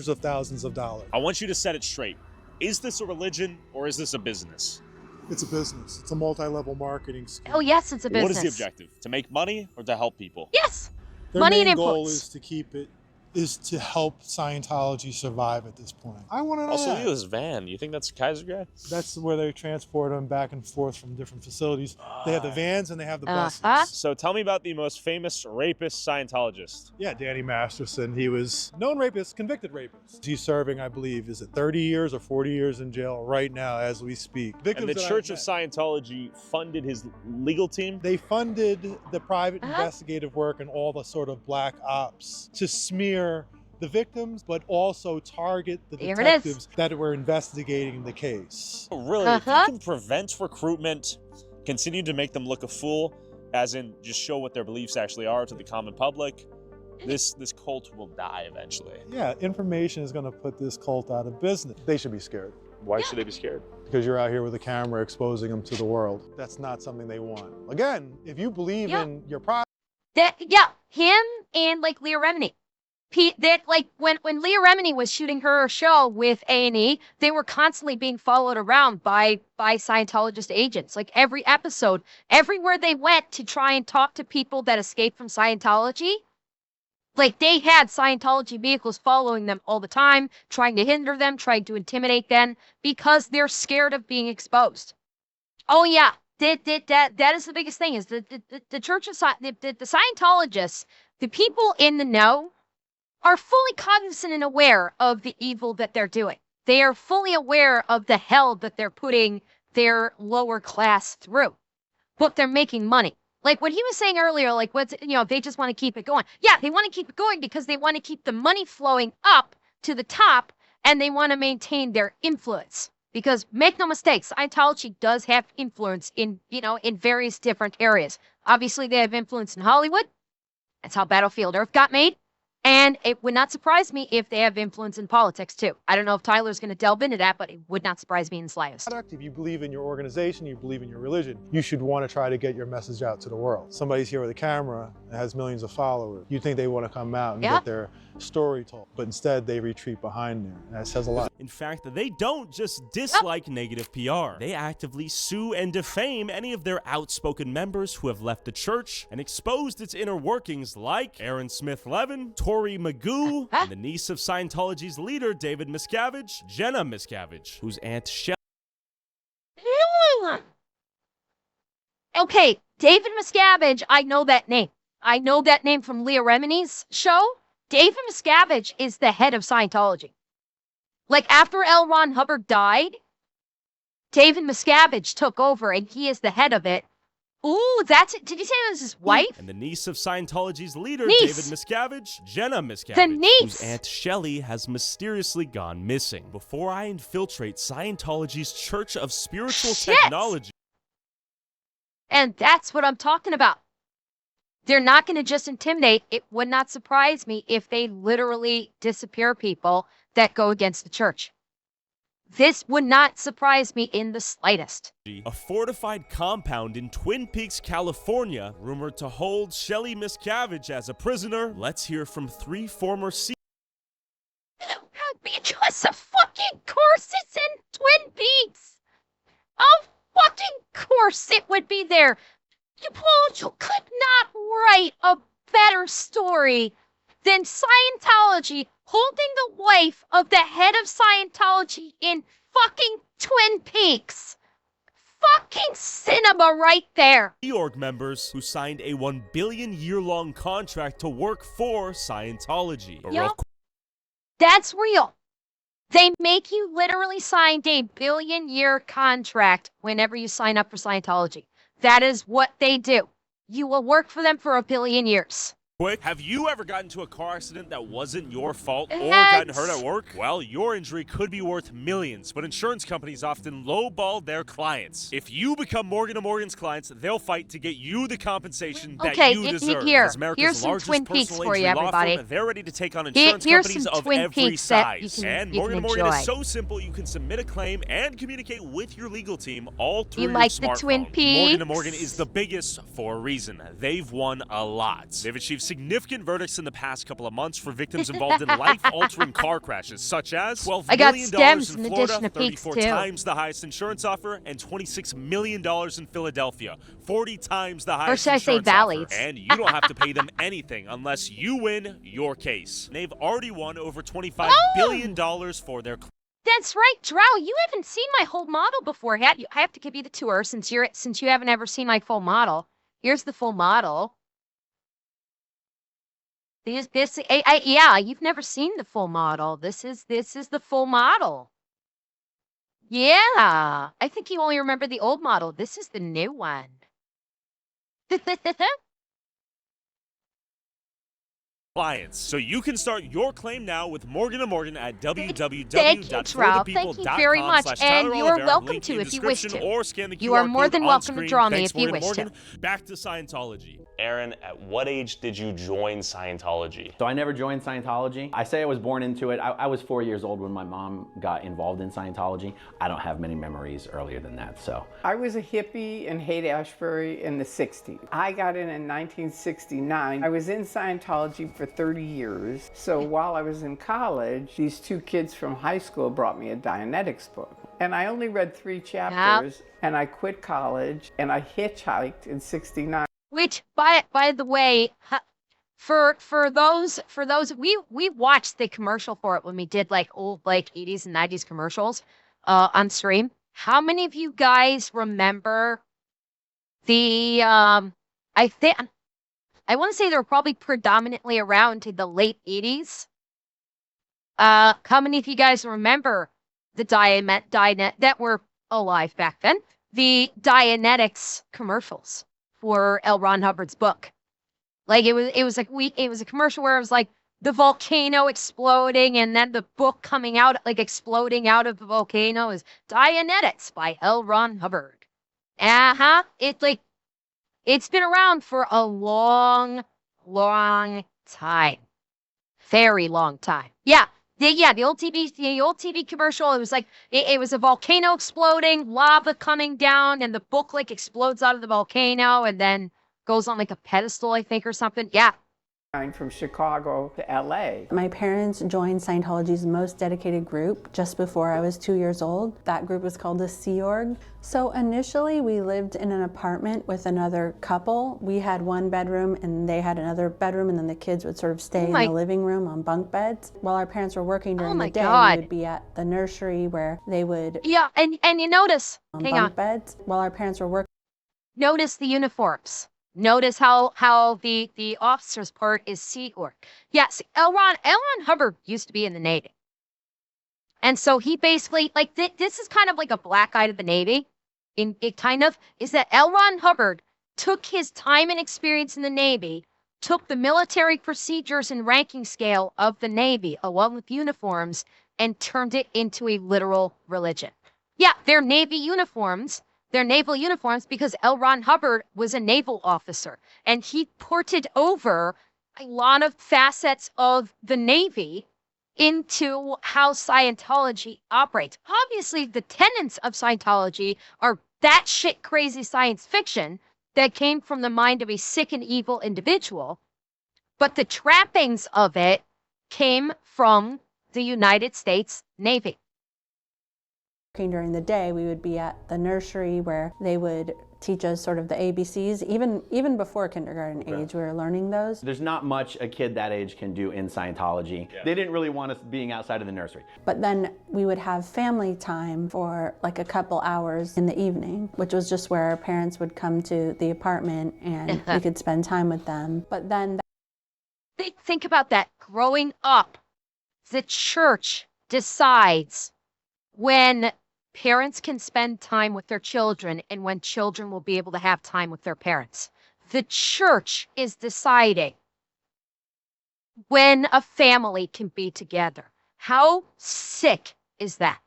Of thousands of dollars. I want you to set it straight. Is this a religion or is this a business? It's a business. It's a multi-level marketing scheme. Oh, yes, it's a business. What is the objective? To make money or to help people? Yes. Their money main and goal influence. is to keep it is to help Scientology survive at this point. I want to know Also, that. look at this van. You think that's a Kaiser guy? That's where they transport them back and forth from different facilities. They have the vans and they have the buses. So tell me about the most famous rapist Scientologist. Yeah, Danny Masterson. He was known rapist, convicted rapist. He's serving, I believe, is it 30 years or 40 years in jail right now as we speak. And the Church of Scientology funded his legal team? They funded the private investigative work and all the sort of black ops to smear the victims, but also target the detectives that were investigating the case. Oh, really? If you can prevent recruitment, continue to make them look a fool, as in just show what their beliefs actually are to the common public, this cult will die eventually. Yeah, information is going to put this cult out of business. They should be scared. Why should they be scared? Because you're out here with a camera exposing them to the world. That's not something they want. Again, if you believe in your product. Him and like Leah Remini. That like when Leah Remini was shooting her show with A&E, they were constantly being followed around by Scientologist agents. Like every episode, everywhere they went to try and talk to people that escaped from Scientology, like they had Scientology vehicles following them all the time, trying to hinder them, trying to intimidate them because they're scared of being exposed. Oh yeah, that is the biggest thing is the Church of the Scientologists, the people in the know, are fully cognizant and aware of the evil that they're doing. They are fully aware of the hell that they're putting their lower class through. But they're making money. Like what he was saying earlier, like they just want to keep it going. Yeah, they want to keep it going because they want to keep the money flowing up to the top and they want to maintain their influence. Because make no mistake, Scientology does have influence in various different areas. Obviously, they have influence in Hollywood. That's how Battlefield Earth got made. And it would not surprise me if they have influence in politics, too. I don't know if Tyler's going to delve into that, but it would not surprise me in the slightest. If you believe in your organization, you believe in your religion, you should want to try to get your message out to the world. Somebody's here with a camera that has millions of followers. You think they want to come out and get their story told, but instead they retreat behind there. That says a lot. In fact, they don't just dislike negative PR. They actively sue and defame any of their outspoken members who have left the church and exposed its inner workings, like Aaron Smith-Levin, Tori Magoo, and the niece of Scientology's leader, David Miscavige, Jenna Miscavige, whose aunt Shelley. Okay, David Miscavige, I know that name. I know that name from Leah Remini's show. David Miscavige is the head of Scientology. Like after L. Ron Hubbard died, David Miscavige took over and he is the head of it. Ooh, that's it. Did you say it was his wife? And the niece of Scientology's leader, David Miscavige, Jenna Miscavige, whose aunt Shelley has mysteriously gone missing. Before I infiltrate Scientology's Church of Spiritual Technology. And that's what I'm talking about. They're not going to just intimidate. It would not surprise me if they literally disappear people that go against the church. This would not surprise me in the slightest. A fortified compound in Twin Peaks, California, rumored to hold Shelley Miscavige as a prisoner. Let's hear from 3 former Because of fucking course it's in Twin Peaks. Of fucking course it would be there. You could not write a better story than Scientology holding the wife of the head of Scientology in fucking Twin Peaks. Fucking cinema right there. New York members who signed a $1 billion year-long contract to work for Scientology. Yep. That's real. They make you literally sign a billion-year contract whenever you sign up for Scientology. That is what they do. You will work for them for 1 billion years. Quick, have you ever gotten into a car accident that wasn't your fault or gotten hurt at work? Well, your injury could be worth millions, but insurance companies often lowball their clients. If you become Morgan & Morgan's clients, they'll fight to get you the compensation that you deserve. As America's here's some largest Twin Peaks personal for you, injury law everybody. firm, they're ready to take on insurance companies of every size. And Morgan & Morgan is so simple, you can submit a claim and communicate with your legal team all through your smartphone. The Twin Peaks? Morgan & Morgan is the biggest for a reason. They've won a lot. They've achieved significant verdicts in the past couple of months for victims involved in life-altering car crashes, such as $12 I got million stems in in Florida, addition to peaks, 34 too. times the highest insurance offer, and $26 million in Philadelphia, 40 times the highest should I say insurance valleys? offer. And you don't have to pay them anything unless you win your case. They've already won over $25 billion for their That's right, Drow. You haven't seen my whole model before, have you? I have to give you the tour since you haven't ever seen my full model. Here's the full model. Yeah, you've never seen the full model. This is the full model. Yeah, I think you only remember the old model. This is the new one. clients. So you can start your claim now with Morgan & Morgan at Thank you, very much, and you are welcome to if you wish to. Or scan the QR You are more code than on welcome to screen. draw me Thanks, if you Morgan & wish to. Morgan. Back to Scientology. Aaron, at what age did you join Scientology? So I never joined Scientology. I say I was born into it. I was 4 years old when my mom got involved in Scientology. I don't have many memories earlier than that, so. I was a hippie in Haight-Ashbury in the 60s. I got in 1969. I was in Scientology for 30 years. So while I was in college, these two kids from high school brought me a Dianetics book. And I only read 3 chapters, and I quit college, and I hitchhiked in 69. Which, by the way, for those we watched the commercial for it when we did like old 80s and 90s commercials on stream. How many of you guys remember the I want to say they were probably predominantly around to the late 80s. How many of you guys remember the Dianet that were alive back then? The Dianetics commercials for L. Ron Hubbard's book. Like it was a commercial where it was like the volcano exploding and then the book coming out, like exploding out of the volcano, is Dianetics by L. Ron Hubbard. It's been around for a long time. Very long time. Yeah. The old TV commercial, it was like, it was a volcano exploding, lava coming down, and the book like explodes out of the volcano and then goes on like a pedestal, I think, or something. Yeah. From Chicago to LA. My parents joined Scientology's most dedicated group just before I was 2 years old. That group was called the Sea Org. So initially we lived in an apartment with another couple. We had one bedroom and they had another bedroom, and then the kids would sort of stay in the living room on bunk beds. While our parents were working during the day, we would be at the nursery where they would... Yeah, and you notice, hang on. Beds while our parents were working. Notice the uniforms. Notice how the officer's part is Sea Org. Yes, L. Ron Hubbard used to be in the Navy. And so he basically, like, this is kind of like a black eye to the Navy. It kind of is that L. Ron Hubbard took his time and experience in the Navy, took the military procedures and ranking scale of the Navy, along with uniforms, and turned it into a literal religion. Yeah, they're Navy uniforms. They're naval uniforms because L. Ron Hubbard was a naval officer, and he ported over a lot of facets of the Navy into how Scientology operates. Obviously, the tenets of Scientology are batshit crazy science fiction that came from the mind of a sick and evil individual, but the trappings of it came from the United States Navy. During the day, we would be at the nursery where they would teach us sort of the ABCs. Even before kindergarten age, we were learning those. There's not much a kid that age can do in Scientology. Yeah. They didn't really want us being outside of the nursery. But then we would have family time for like a couple hours in the evening, which was just where our parents would come to the apartment and we could spend time with them. But then... Think about that. Growing up, the church decides when parents can spend time with their children and when children will be able to have time with their parents. The church is deciding when a family can be together. How sick is that?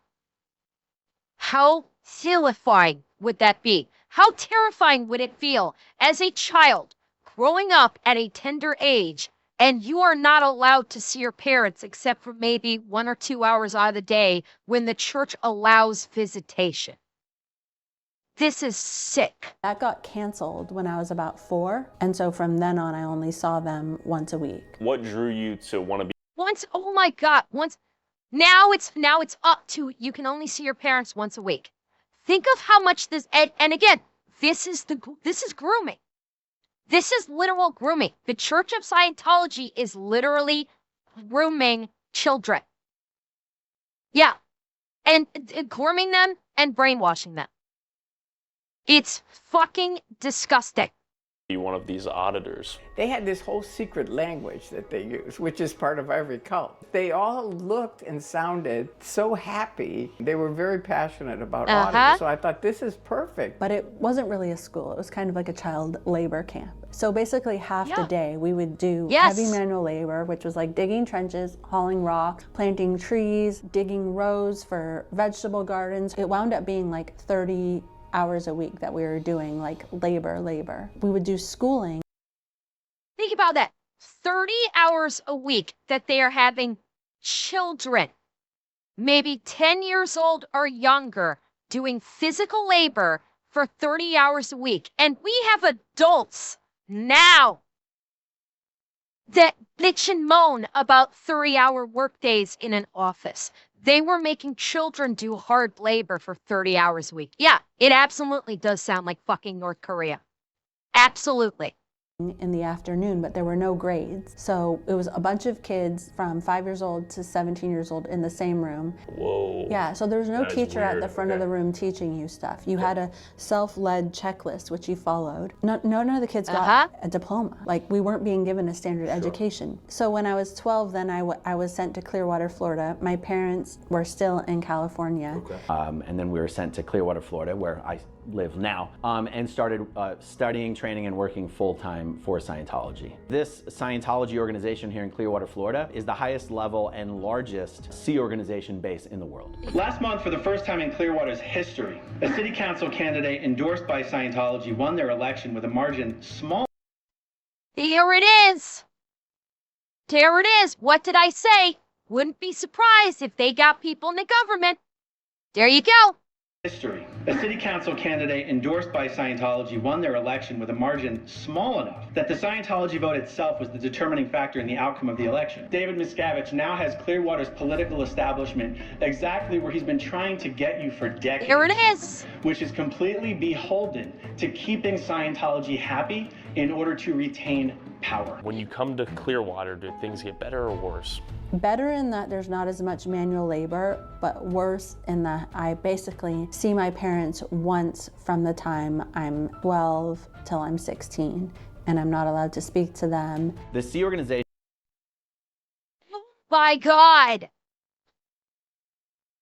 How horrifying would that be? How terrifying would it feel as a child growing up at a tender age, and you are not allowed to see your parents except for maybe 1 or 2 hours out of the day when the church allows visitation? This is sick. That got canceled when I was about 4, and so from then on I only saw them once a week. What drew you to want to be? Oh my God, now it's up to, you can only see your parents once a week. Think of how much this, and again, this is grooming. This is literal grooming. The Church of Scientology is literally grooming children. Yeah, and grooming them and brainwashing them. It's fucking disgusting. Be one of these auditors. They had this whole secret language that they use, which is part of every cult. They all looked and sounded so happy. They were very passionate about auditors, so I thought this is perfect. But it wasn't really a school. It was kind of like a child labor camp. So basically half the day we would do heavy manual labor, which was like digging trenches, hauling rock, planting trees, digging rows for vegetable gardens. It wound up being like 30 hours a week that we were doing like labor. We would do schooling. Think about that. 30 hours a week that they are having children, maybe 10 years old or younger, doing physical labor for 30 hours a week. And we have adults now that bitch and moan about 30-hour workdays in an office. They were making children do hard labor for 30 hours a week. Yeah, it absolutely does sound like fucking North Korea. Absolutely. In the afternoon, but there were no grades. So it was a bunch of kids from 5 years old to 17 years old in the same room. Whoa. Yeah, so there was no teacher at the front of the room teaching you stuff. You had a self-led checklist, which you followed. None of the kids got a diploma. Like, we weren't being given a standard education. So when I was 12, then I was sent to Clearwater, Florida. My parents were still in California. And then we were sent to Clearwater, Florida, where I live now, and started studying, training, and working full-time for Scientology. This Scientology organization here in Clearwater, Florida is the highest level and largest Sea organization base in the world. Last month, for the first time in Clearwater's history, a city council candidate endorsed by Scientology won their election with a margin small. There it is. There it is. What did I say? Wouldn't be surprised if they got people in the government. There you go. History. A city council candidate endorsed by Scientology won their election with a margin small enough that the Scientology vote itself was the determining factor in the outcome of the election. David Miscavige now has Clearwater's political establishment exactly where he's been trying to get you for decades. Here it is. Which is completely beholden to keeping Scientology happy in order to retain power. When you come to Clearwater, do things get better or worse? Better in that there's not as much manual labor, but worse in that I basically see my parents once from the time I'm 12 till I'm 16, and I'm not allowed to speak to them. The Sea organization. My God.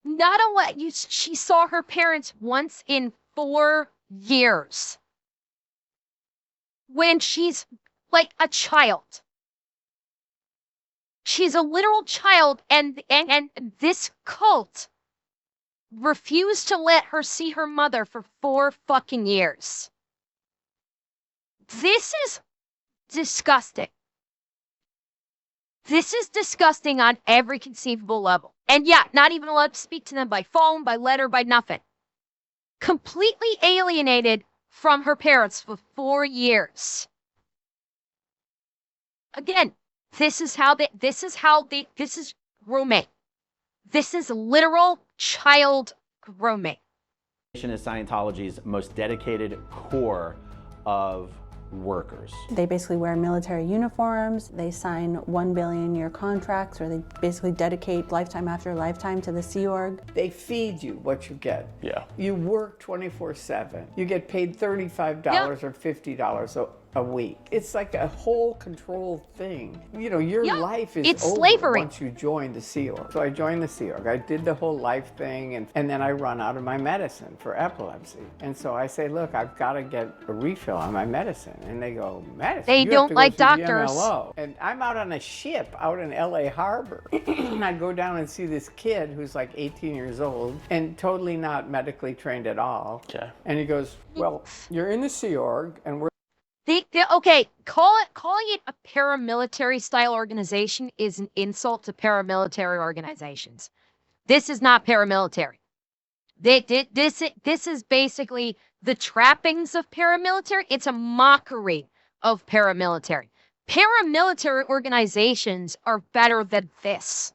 Not only she saw her parents once in 4 years. When she's like a child. She's a literal child, and this cult refused to let her see her mother for 4 fucking years. This is disgusting. This is disgusting on every conceivable level. And yeah, not even allowed to speak to them by phone, by letter, by nothing. Completely alienated from her parents for 4 years. Again, this is grooming. This is literal child grooming. Is Scientology's most dedicated core of workers. They basically wear military uniforms, they sign 1 billion year contracts, or they basically dedicate lifetime after lifetime to the Sea Org. They feed you what you get. Yeah. You work 24/7. You get paid $35 or $50 a week. It's like a whole controlled thing. You know, your life is over slavery. Once you join the Sea Org. So I joined the Sea Org. I did the whole life thing, and then I run out of my medicine for epilepsy. And so I say, look, I've got to get a refill on my medicine. And they go, medicine? They You have don't to go like through the doctors. MLO. And I'm out on a ship out in LA Harbor. And I'd go down and see this kid who's like 18 years old and totally not medically trained at all. Okay. And he goes, well, you're in the Sea Org, and we're Okay, calling it a paramilitary style organization is an insult to paramilitary organizations. This is not paramilitary. This is basically the trappings of paramilitary. It's a mockery of paramilitary. Paramilitary organizations are better than this.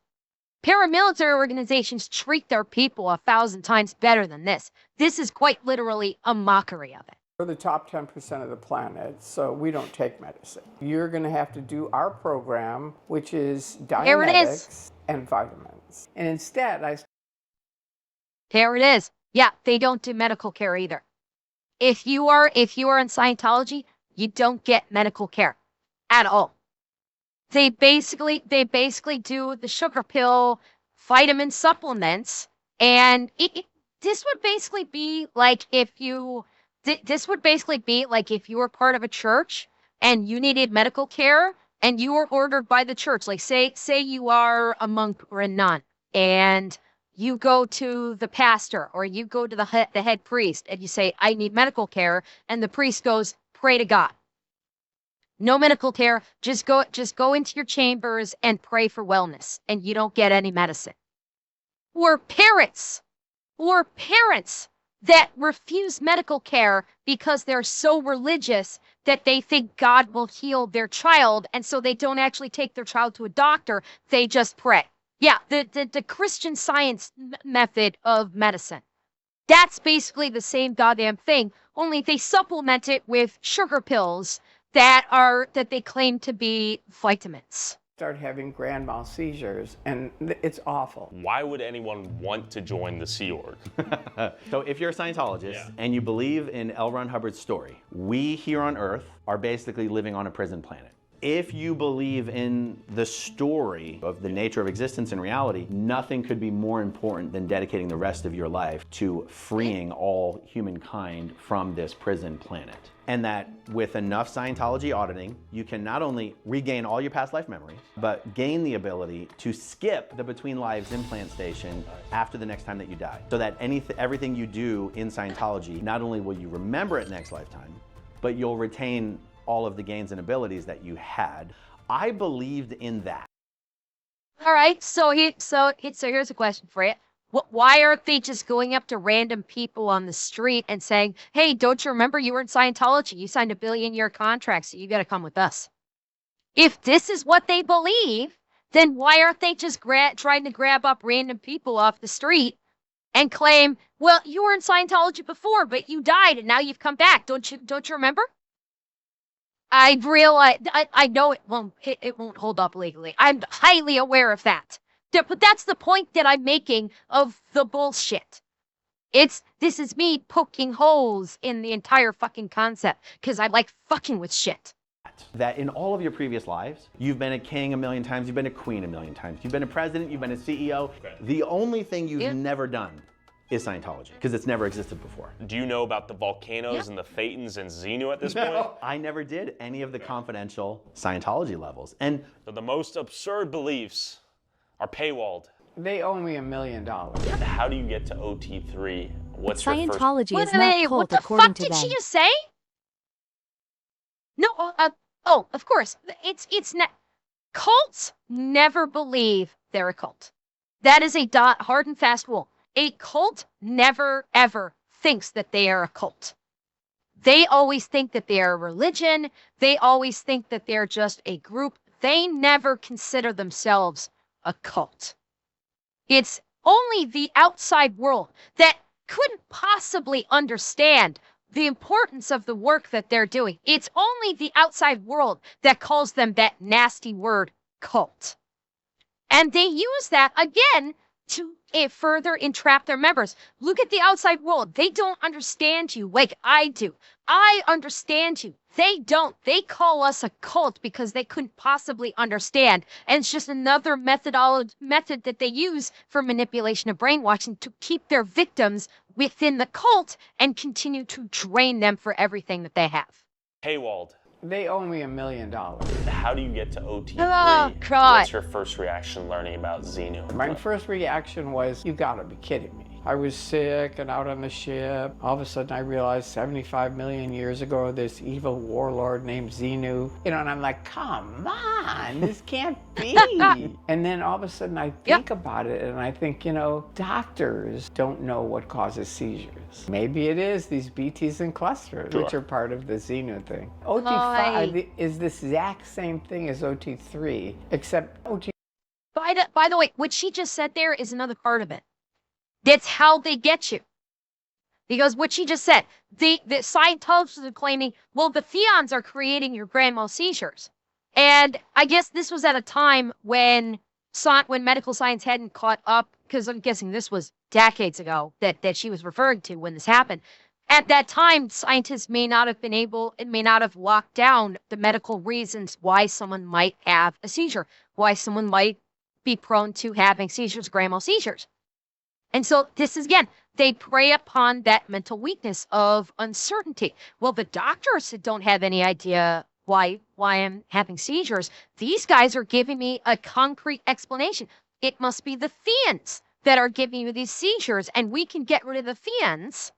Paramilitary organizations treat their people 1,000 times better than this. This is quite literally a mockery of it. We're the top 10% of the planet, so we don't take medicine. You're going to have to do our program, which is Dianetics and vitamins. And instead, There it is. Yeah, they don't do medical care either. If you are in Scientology, you don't get medical care at all. They basically do the sugar pill, vitamin supplements, and this would basically be like if you were part of a church and you needed medical care and you were ordered by the church. Like say you are a monk or a nun and you go to the pastor or you go to the head priest and you say, I need medical care. And the priest goes, pray to God. No medical care. Just go into your chambers and pray for wellness, and you don't get any medicine. Or parents that refuse medical care because they're so religious that they think God will heal their child, and so they don't actually take their child to a doctor. They just pray. Yeah, the Christian Science method of medicine. That's basically the same goddamn thing, only they supplement it with sugar pills that they claim to be vitamins. start having grand mal seizures, and it's awful. Why would anyone want to join the Sea Org? So if you're a Scientologist and you believe in L. Ron Hubbard's story, we here on Earth are basically living on a prison planet. If you believe in the story of the nature of existence and reality, nothing could be more important than dedicating the rest of your life to freeing all humankind from this prison planet. And that with enough Scientology auditing, you can not only regain all your past life memories, but gain the ability to skip the Between Lives implant station after the next time that you die. So that everything you do in Scientology, not only will you remember it next lifetime, but you'll retain all of the gains and abilities that you had. I believed in that. All right, so here's a question for you. Why aren't they just going up to random people on the street and saying, hey, don't you remember you were in Scientology? You signed a billion-year contract, so you got to come with us. If this is what they believe, then why aren't they just trying to grab up random people off the street and claim, well, you were in Scientology before, but you died and now you've come back. Don't you remember? I realize, I know it won't hold up legally. I'm highly aware of that. But that's the point that I'm making of the bullshit. This is me poking holes in the entire fucking concept because I like fucking with shit. That in all of your previous lives, you've been a king a million times, you've been a queen a million times, you've been a president, you've been a CEO. Okay. The only thing you've never done is Scientology, because it's never existed before. Do you know about the volcanoes and the Thetans and Xenu at this point? I never did any of the confidential Scientology levels. And so the most absurd beliefs are paywalled. They owe me $1 million. How do you get to OT3? What's your first... Scientology is not cult, what the according fuck to did them. she just say? No, of course. It's not. Cults never believe they're a cult. That is a hard and fast rule. A cult never, ever thinks that they are a cult. They always think that they are a religion. They always think that they're just a group. They never consider themselves a cult. It's only the outside world that couldn't possibly understand the importance of the work that they're doing. It's only the outside world that calls them that nasty word, cult. And they use that, again, to further entrap their members. Look at the outside world. They don't understand you like I do. I understand you. They don't. They call us a cult because they couldn't possibly understand. And it's just another method that they use for manipulation of brainwashing to keep their victims within the cult and continue to drain them for everything that they have. Paywalled. They owe me $1 million. How do you get to OT3? Oh, God. What's your first reaction learning about Xenu? My first reaction was, you gotta be kidding me. I was sick and out on the ship. All of a sudden I realized 75 million years ago, this evil warlord named Xenu, and I'm like, come on, this can't be. And then all of a sudden I think about it and I think, doctors don't know what causes seizures. Maybe it is these BTs and clusters, which are part of the Xenu thing. OT5 is this exact same thing as OT3, except OT. By the way, what she just said there is another part of it. That's how they get you. Because what she just said, the Scientologists are claiming, well, the theons are creating your grand mal seizures. And I guess this was at a time when medical science hadn't caught up, because I'm guessing this was decades ago that she was referring to when this happened. At that time, scientists may not have locked down the medical reasons why someone might have a seizure, why someone might be prone to having seizures, grand mal seizures. And so this is, again, they prey upon that mental weakness of uncertainty. Well, the doctors don't have any idea why I'm having seizures. These guys are giving me a concrete explanation. It must be the theans that are giving you these seizures, and we can get rid of the theans.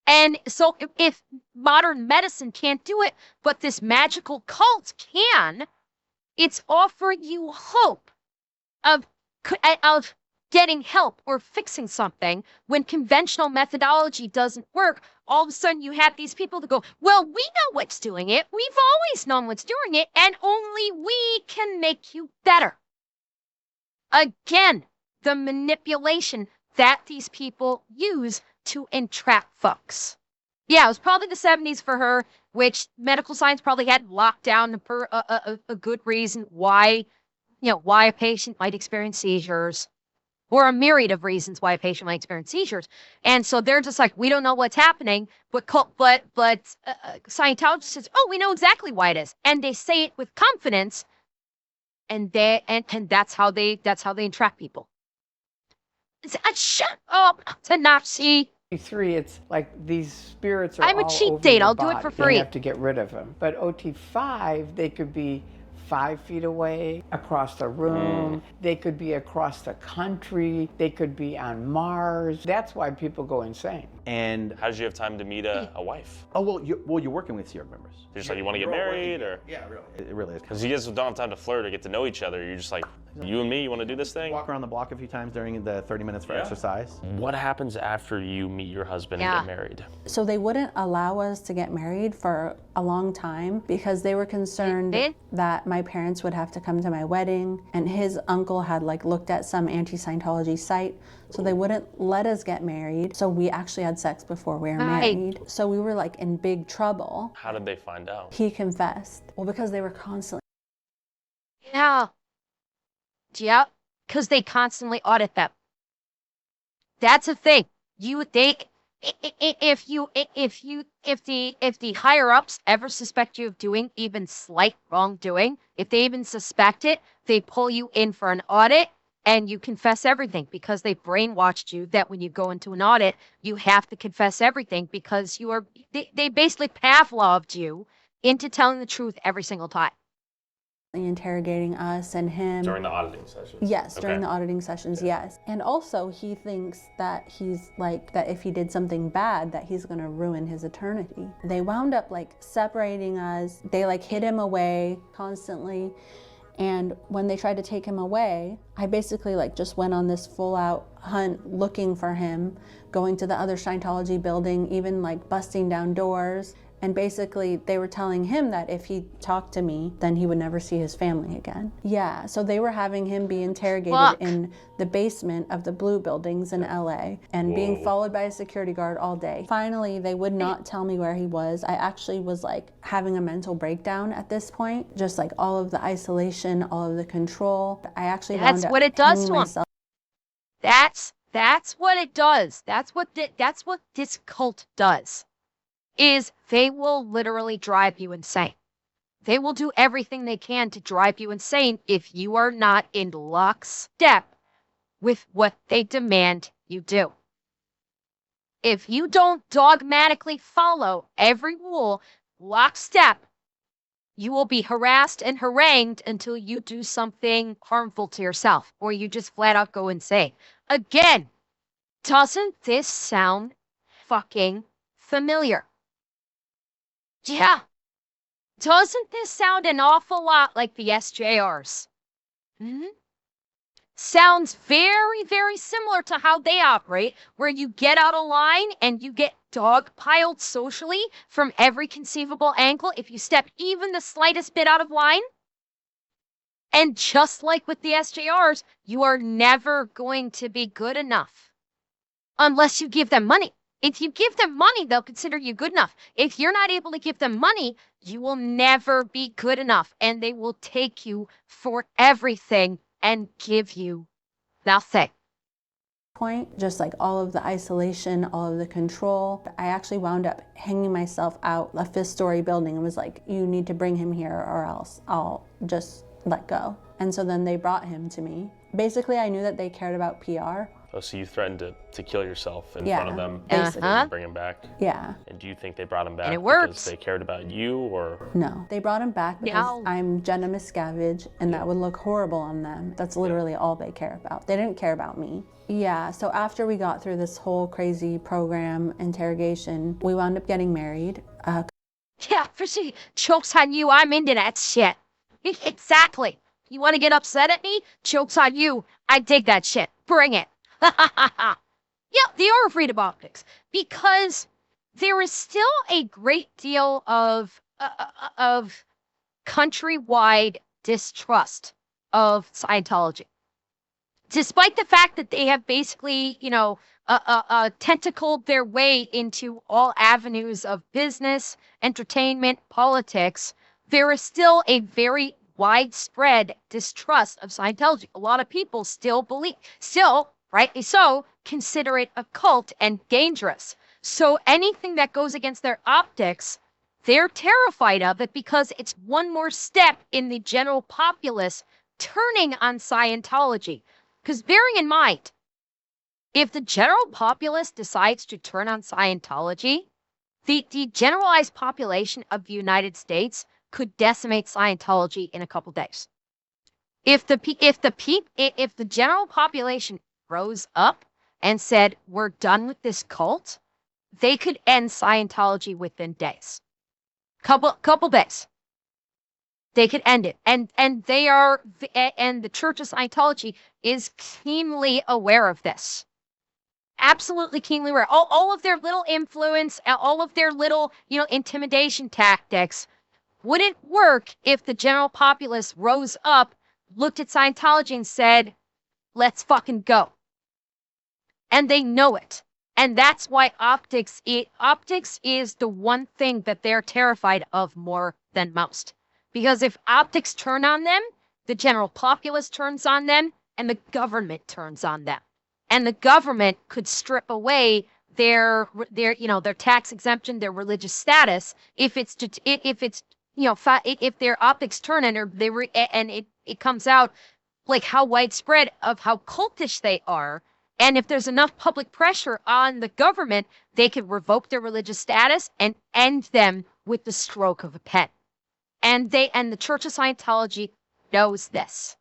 And so if modern medicine can't do it, but this magical cult can, it's offering you hope of getting help or fixing something when conventional methodology doesn't work. All of a sudden you have these people that go, well, we know what's doing it. We've always known what's doing it, and only we can make you better. Again, the manipulation that these people use to entrap folks. Yeah, it was probably the 70s for her, which medical science probably hadn't locked down for a good reason why a patient might experience seizures, or a myriad of reasons why a patient might experience seizures. And so they're just like, we don't know what's happening, but Scientology says, oh, we know exactly why it is. And they say it with confidence, and that's how they entrap people. Shut up, Tanafsi. OT3, it's like these spirits are I'm a all cheap over date. your I'll do it body. for free. You have to get rid of them. But OT5, they could be 5 feet away, across the room. They could be across the country. They could be on Mars. That's why people go insane. And how did you have time to meet a wife? Oh, well, you're working with Sea Org members. You're just like, you want to get married, or? Yeah, really. It really is. Because you guys don't have time to flirt or get to know each other. You're just like, you and me, you want to do this thing? Walk around the block a few times during the 30 minutes for exercise. What happens after you meet your husband and get married? So they wouldn't allow us to get married for a long time because they were concerned that my parents would have to come to my wedding, and his uncle had looked at some anti-Scientology site, so they wouldn't let us get married. So we actually had sex before we were married. So we were in big trouble. How did they find out? He confessed. Well, because they were constantly. Yeah, because they constantly audit them. That's a thing. If the higher ups ever suspect you of doing even slight wrongdoing, if they even suspect it, they pull you in for an audit and you confess everything, because they brainwashed you that when you go into an audit, you have to confess everything, because they basically Pavloved you into telling the truth every single time. Interrogating us and him. During the auditing sessions? Yes, during the auditing sessions, yes. And also he thinks that he's that if he did something bad, that he's gonna ruin his eternity. They wound up separating us. They hid him away constantly. And when they tried to take him away, I basically just went on this full out hunt looking for him, going to the other Scientology building, even busting down doors. And basically they were telling him that if he talked to me, then he would never see his family again. Yeah, so they were having him be interrogated in the basement of the Blue buildings in LA and being followed by a security guard all day. Finally, they would not tell me where he was. I actually was having a mental breakdown at this point, just all of the isolation, all of the control. I actually wound up That's what it does to myself. him. That's what it does. That's what this cult does. Is they will literally drive you insane. They will do everything they can to drive you insane if you are not in lockstep with what they demand you do. If you don't dogmatically follow every rule lockstep, you will be harassed and harangued until you do something harmful to yourself, or you just flat out go insane. Again, Doesn't this sound fucking familiar? Yeah. Doesn't this sound an awful lot like the SJRs? Hmm? Sounds very, very similar to how they operate, where you get out of line and you get dogpiled socially from every conceivable angle if you step even the slightest bit out of line. And just like with the SJRs, you are never going to be good enough unless you give them money. If you give them money, they'll consider you good enough. If you're not able to give them money, you will never be good enough, and they will take you for everything and give you nothing. Point, just like all of the isolation, all of the control, I actually wound up hanging myself out a 5th-story building and was like, you need to bring him here or else I'll just let go. And so then they brought him to me. Basically, I knew that they cared about PR. Oh, so you threatened to kill yourself in Yeah, front of them basically. and bring him back? Yeah. And do you think they brought him back it because worked. they cared about you, or? No, they brought him back because Yeah. I'm Jenna Miscavige, and that would look horrible on them. That's literally all they care about. They didn't care about me. Yeah, so after we got through this whole crazy program interrogation, we wound up getting married. Yeah, for sure. Joke's on you. I'm into that shit. Exactly. You want to get upset at me? Joke's on you. I dig that shit. Bring it. Yeah, they are afraid of optics because there is still a great deal of countrywide distrust of Scientology. Despite the fact that they have basically, tentacled their way into all avenues of business, entertainment, politics, there is still a very widespread distrust of Scientology. A lot of people still rightly so, consider it a cult and dangerous. So anything that goes against their optics, they're terrified of it because it's one more step in the general populace turning on Scientology. Because bearing in mind, if the general populace decides to turn on Scientology, the generalized population of the United States could decimate Scientology in a couple days. If the general population rose up and said, we're done with this cult, they could end Scientology within days. Couple days. They could end it. And the Church of Scientology is keenly aware of this. Absolutely keenly aware. All of their little influence, all of their little, intimidation tactics wouldn't work if the general populace rose up, looked at Scientology and said, let's fucking go. And they know it. And that's why optics is the one thing that they're terrified of more than most. Because if optics turn on them, the general populace turns on them, and the government turns on them. And the government could strip away their tax exemption, their religious status, if their optics turn and it comes out like how widespread of how cultish they are. And if there's enough public pressure on the government, they could revoke their religious status and end them with the stroke of a pen. And the Church of Scientology knows this.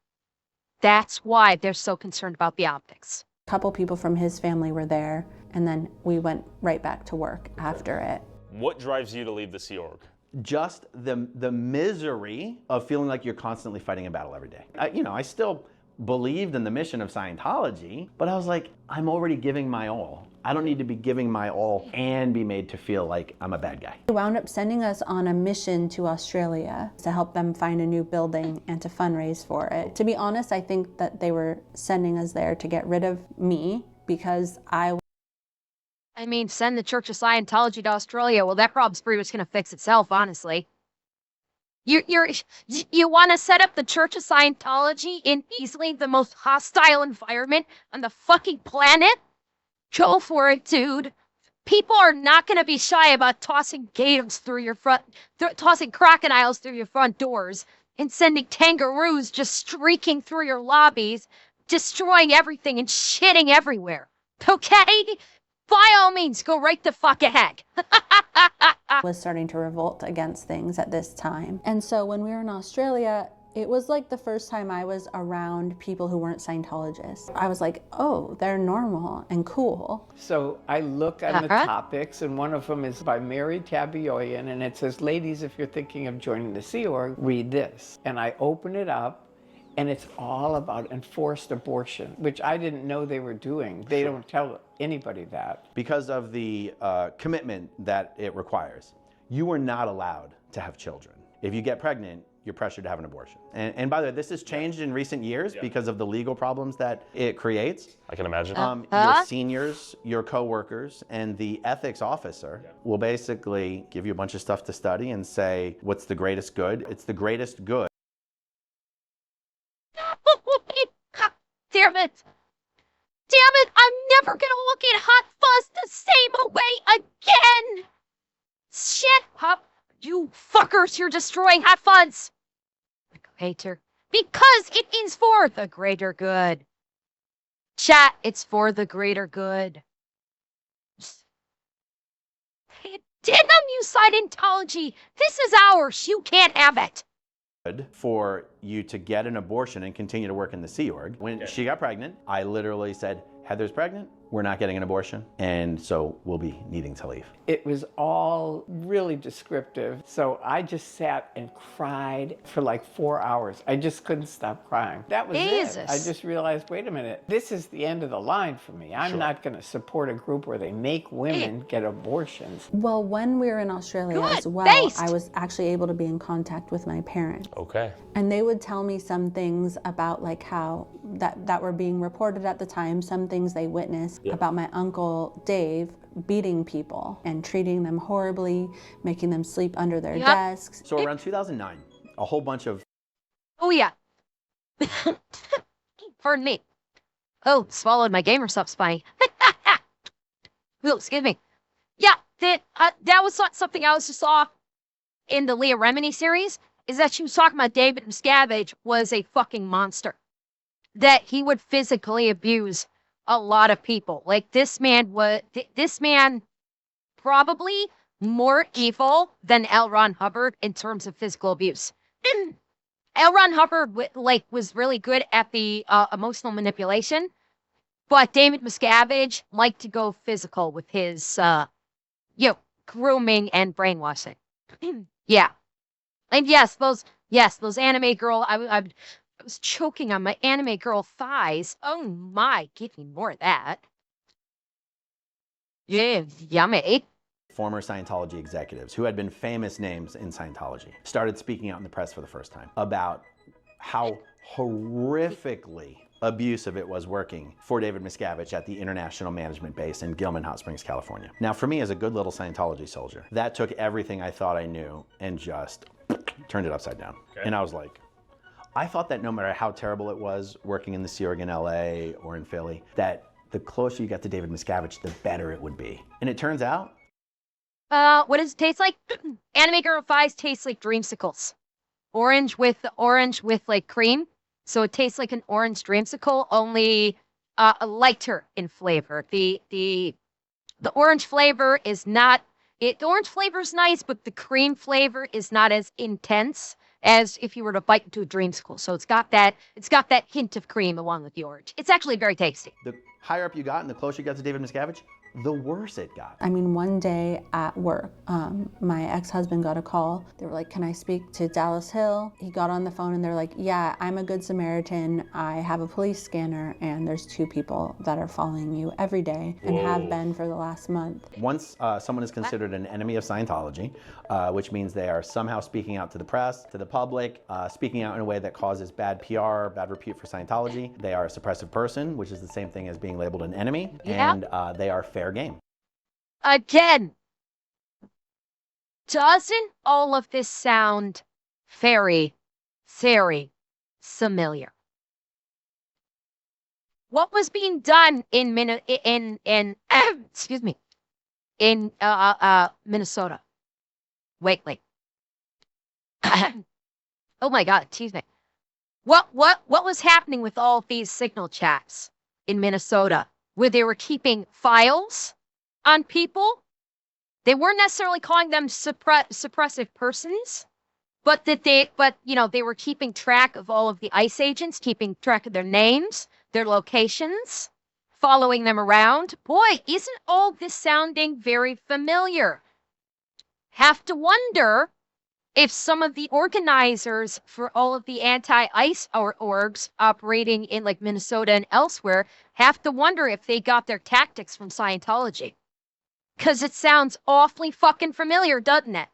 That's why they're so concerned about the optics. A couple people from his family were there, and then we went right back to work after it. What drives you to leave the Sea Org? Just the misery of feeling like you're constantly fighting a battle every day. I still believed in the mission of Scientology, but I was like, I'm already giving my all. I don't need to be giving my all and be made to feel like I'm a bad guy. They wound up sending us on a mission to Australia to help them find a new building and to fundraise for it. To be honest, I think that they were sending us there to get rid of me because send the Church of Scientology to Australia. Well, that problem's pretty much going to fix itself, honestly. You want to set up the Church of Scientology in easily the most hostile environment on the fucking planet? Go for it, dude. People are not going to be shy about tossing gators through your tossing crocodiles through your front doors and sending kangaroos just streaking through your lobbies, destroying everything and shitting everywhere. Okay? By all means, go right the fuck ahead. was starting to revolt against things at this time. And so when we were in Australia, It was like the first time I was around people who weren't Scientologists. I was like, oh, they're normal and cool. So I look on the topics, and one of them is by Mary Tabayoyan, and it says, ladies, if you're thinking of joining the Sea Org, read this. And I open it up, and it's all about enforced abortion, which I didn't know they were doing. They don't tell anybody that. Because of the commitment that it requires, you are not allowed to have children. If you get pregnant, you're pressured to have an abortion. And by the way, this has changed in recent years because of the legal problems that it creates. I can imagine. Your seniors, your coworkers, and the ethics officer will basically give you a bunch of stuff to study and say, what's the greatest good? It's the greatest good. Damn it! Damn it! I'm never gonna look at Hot Fuzz the same way again! Shit up, you fuckers! You're destroying Hot Fuzz! Hater. Because it is for the greater good. Chat, it's for the greater good. Denim you Scientology! This is ours! You can't have it! For you to get an abortion and continue to work in the Sea Org. When she got pregnant, I literally said, Heather's pregnant, we're not getting an abortion, and so we'll be needing to leave. It was all really descriptive. So I just sat and cried for like 4 hours. I just couldn't stop crying. That was it. I just realized, wait a minute, this is the end of the line for me. I'm not going to support a group where they make women get abortions. Well, when we were in Australia as well, I was actually able to be in contact with my parents. Okay. And they would tell me some things about like how that were being reported at the time, some things they witnessed about my uncle Dave beating people and treating them horribly, making them sleep under their desks. So around 2009, a whole bunch of... Oh yeah. Pardon me. Oh, swallowed my gamer stuff, Spy. Oh, excuse me. Yeah, that was something I was just saw in the Leah Remini series, is that she was talking about David Miscavige was a fucking monster. That he would physically abuse a lot of people. Like this man probably more evil than L. Ron Hubbard in terms of physical abuse. L. Ron Hubbard was really good at the emotional manipulation, but David Miscavige liked to go physical with his grooming and brainwashing. Yeah. And yes, those anime girl, I was choking on my anime girl thighs. Oh my, give me more of that. Yeah, yummy. Former Scientology executives who had been famous names in Scientology started speaking out in the press for the first time about how horrifically abusive it was working for David Miscavige at the International Management Base in Gilman Hot Springs, California. Now, for me as a good little Scientology soldier, that took everything I thought I knew and just turned it upside down. Okay. And I was like, I thought that no matter how terrible it was working in the Sea Org in LA or in Philly, that the closer you got to David Miscavige, the better it would be. And it turns out... what does it taste like? Anime girl thighs taste like dreamsicles. Orange with like cream. So it tastes like an orange dreamsicle, only lighter in flavor. The orange flavor is not... the orange flavor is nice, but the cream flavor is not as intense as if you were to bite into a dreamsicle. So it's got that hint of cream along with the orange. It's actually very tasty. The higher up you got and the closer you got to David Miscavige, the worse it got. I mean, one day at work, my ex-husband got a call. They were like, can I speak to Dallas Hill? He got on the phone and they're like, yeah, I'm a good Samaritan. I have a police scanner and there's 2 people that are following you every day and have been for the last month. Once someone is considered an enemy of Scientology, which means they are somehow speaking out to the press, to the public, speaking out in a way that causes bad PR, bad repute for Scientology, they are a suppressive person, which is the same thing as being labeled an enemy, and they are fair game. Again, doesn't all of this sound very, very familiar? What was being done in excuse me, in Minnesota? Wait. Oh my God, excuse me. What was happening with all of these signal chats in Minnesota, where they were keeping files on people? They weren't necessarily calling them suppressive persons, but they were keeping track of all of the ICE agents, keeping track of their names, their locations, following them around. Boy, isn't all this sounding very familiar? Have to wonder if some of the organizers for all of the anti-ICE orgs operating in like Minnesota and elsewhere have to wonder if they got their tactics from Scientology. Because it sounds awfully fucking familiar, doesn't it?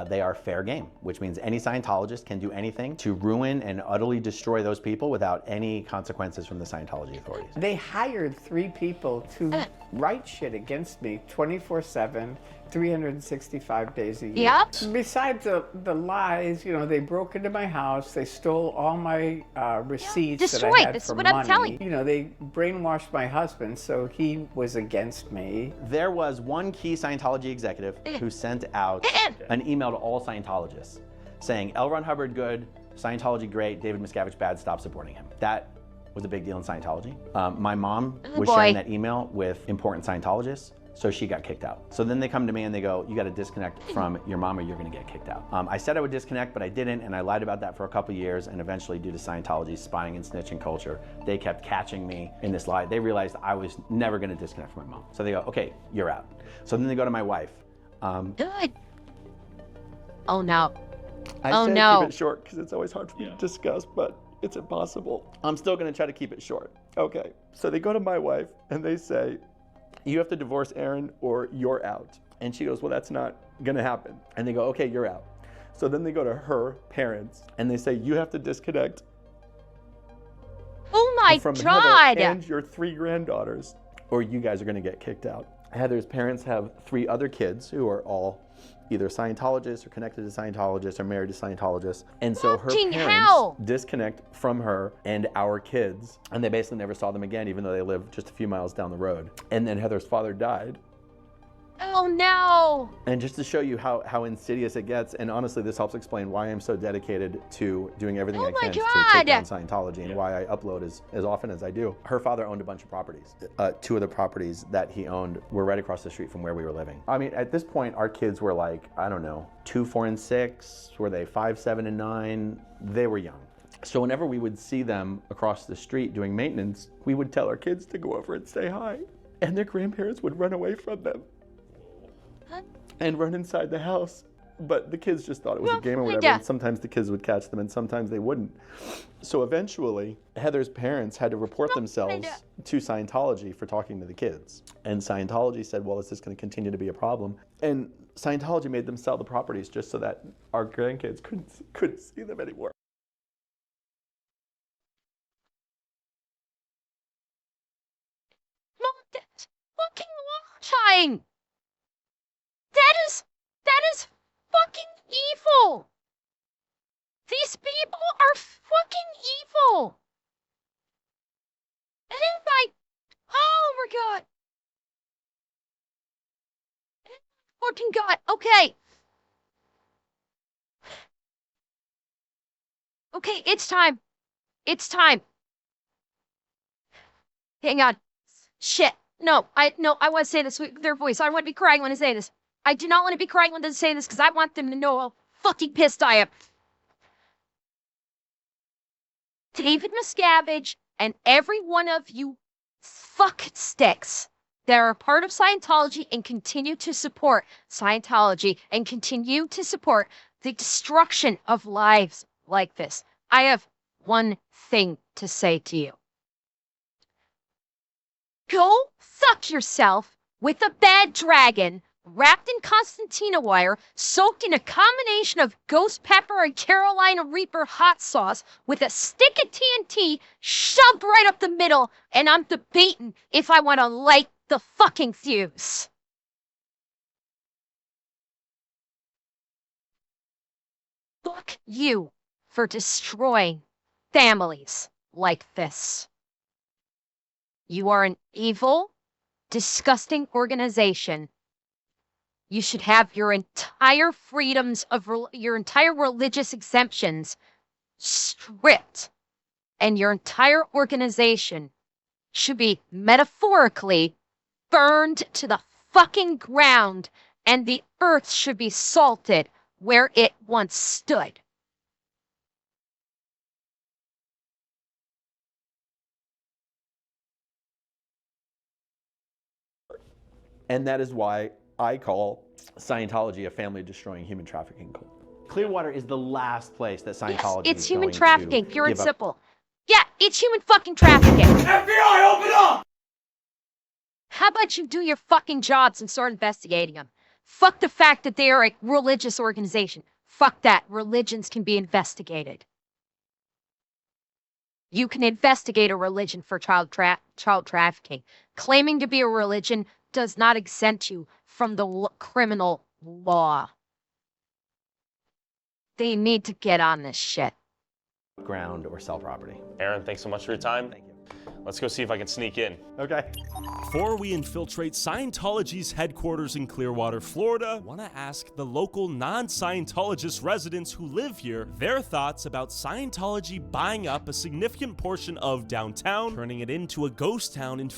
They are fair game, which means any Scientologist can do anything to ruin and utterly destroy those people without any consequences from the Scientology authorities. They hired 3 people to write shit against me 24/7, 365 days a year. Yep. Besides the lies, they broke into my house, they stole all my receipts that I Destroyed. had This is for what money. I'm telling They brainwashed my husband, so he was against me. There was one key Scientology executive who sent out an email to all Scientologists saying, L. Ron Hubbard good, Scientology great, David Miscavige bad, stop supporting him. That was a big deal in Scientology. My mom was sharing that email with important Scientologists, so she got kicked out. So then they come to me and they go, you got to disconnect from your mom or you're going to get kicked out. I said I would disconnect, but I didn't, and I lied about that for a couple years, and eventually due to Scientology's spying and snitching culture, they kept catching me in this lie. They realized I was never going to disconnect from my mom. So they go, okay, you're out. So then they go to my wife. Good. Oh no. I say no. keep it short because it's always hard for me to discuss, but it's impossible. I'm still going to try to keep it short. Okay, so they go to my wife and they say, you have to divorce Aaron or you're out. And she goes, well, that's not going to happen. And they go, okay, you're out. So then they go to her parents and they say, you have to disconnect Oh my from God. Heather and your 3 granddaughters, or you guys are going to get kicked out. Heather's parents have 3 other kids who are all either Scientologists or connected to Scientologists or married to Scientologists. And so her Fucking parents hell. disconnect from her and our kids, and they basically never saw them again, even though they live just a few miles down the road. And then Heather's father died. Oh no. And just to show you how insidious it gets, and honestly, this helps explain why I'm so dedicated to doing everything I can to take down Scientology and why I upload as often as I do. Her father owned a bunch of properties. 2 of the properties that he owned were right across the street from where we were living. I mean, at this point, our kids were like, I don't know, 2, 4, and 6. Were they 5, 7, and 9? They were young. So whenever we would see them across the street doing maintenance, we would tell our kids to go over and say hi. And their grandparents would run away from them and run inside the house. But the kids just thought it was a game or whatever. And sometimes the kids would catch them and sometimes they wouldn't. So eventually, Heather's parents had to report themselves to Scientology for talking to the kids. And Scientology said, well, is this going to continue to be a problem? And Scientology made them sell the properties just so that our grandkids couldn't see them anymore. No, that's fucking horrifying. That is fucking evil. These people are fucking evil. And oh my God. Fucking God. Okay. Okay, it's time. It's time. Hang on. Shit. No, I want to say this with their voice. I don't want to be crying when I say this. I do not want to be crying when I say this because I want them to know how fucking pissed I am. David Miscavige and every one of you fuck sticks that are a part of Scientology and continue to support Scientology and continue to support the destruction of lives like this. I have one thing to say to you. Go fuck yourself with a bad dragon wrapped in Constantina wire, soaked in a combination of ghost pepper and Carolina Reaper hot sauce with a stick of TNT shoved right up the middle, and I'm debating if I want to light the fucking fuse. Fuck you for destroying families like this. You are an evil, disgusting organization. You should have your entire freedoms of your entire religious exemptions stripped, and your entire organization should be metaphorically burned to the fucking ground, and the earth should be salted where it once stood. And that is why I call Scientology a family-destroying human trafficking cult. Clearwater is the last place that Scientology It's is human going trafficking, to pure and give up. simple. Yeah, it's human fucking trafficking. FBI, open up! How about you do your fucking jobs and start investigating them? Fuck the fact that they are a religious organization. Fuck that. Religions can be investigated. You can investigate a religion for child trafficking. Claiming to be a religion does not exempt you from the criminal law. They need to get on this shit. Ground or sell property. Aaron, thanks so much for your time. Thank you. Let's go see if I can sneak in. Okay. Before we infiltrate Scientology's headquarters in Clearwater, Florida, I want to ask the local non-Scientologist residents who live here their thoughts about Scientology buying up a significant portion of downtown, turning it into a ghost town in...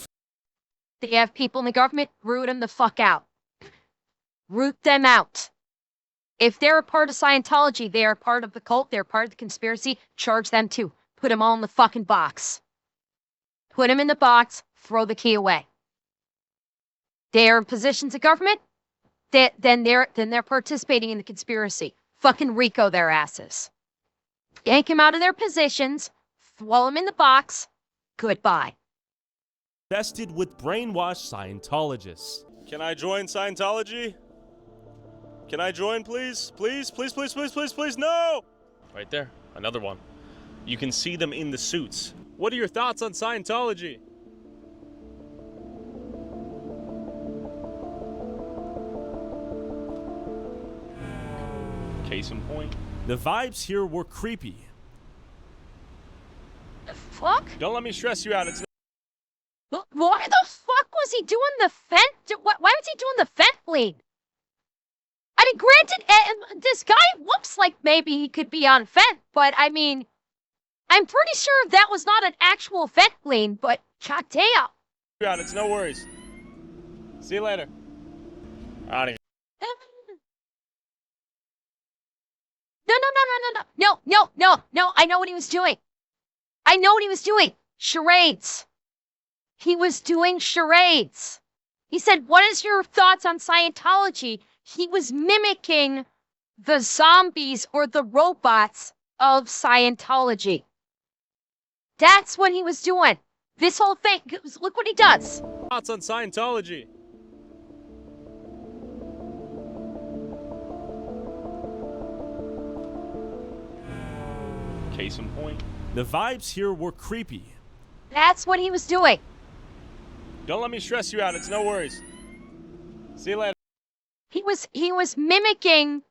They have people in the government, root them the fuck out. Root them out. If they're a part of Scientology, they are part of the cult, they're part of the conspiracy, charge them too. Put them all in the fucking box. Put them in the box, throw the key away. They're in positions of government, then they're participating in the conspiracy. Fucking RICO their asses. Yank them out of their positions, throw them in the box, goodbye. Invested with brainwashed Scientologists. Can I join Scientology? Can I join, please? Please, please, please, please, please, please, no! Right there, another one. You can see them in the suits. What are your thoughts on Scientology? Case in point. The vibes here were creepy. The fuck? Don't let me stress you out. It's Why the fuck was he doing the why was he doing the fent bleed? I mean, granted, this guy looks like maybe he could be on fent, but I mean, I'm pretty sure that was not an actual fent bleed, but goddamn. It's no worries. See you later. I don't even... No, I know what he was doing. I know what he was doing. Charades. He was doing charades. He said, what is your thoughts on Scientology? He was mimicking the zombies or the robots of Scientology. That's what he was doing. This whole thing, look what he does. Thoughts on Scientology? Case in point. The vibes here were creepy. That's what he was doing. Don't let me stress you out. It's no worries. See you later. He was mimicking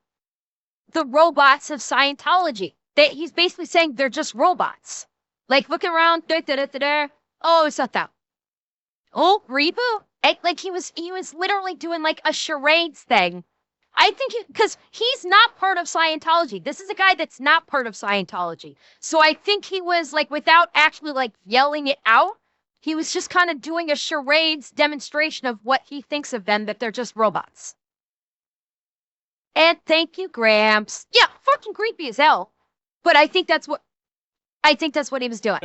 the robots of Scientology. He's basically saying they're just robots. Like looking around, oh, it's not that. Oh, reboot. Like he was literally doing like a charades thing. I think because he's not part of Scientology. This is a guy that's not part of Scientology. So I think he was like, without actually like yelling it out, he was just kind of doing a charades demonstration of what he thinks of them, that they're just robots. And thank you, Gramps. Yeah, fucking creepy as hell. But I think that's what he was doing.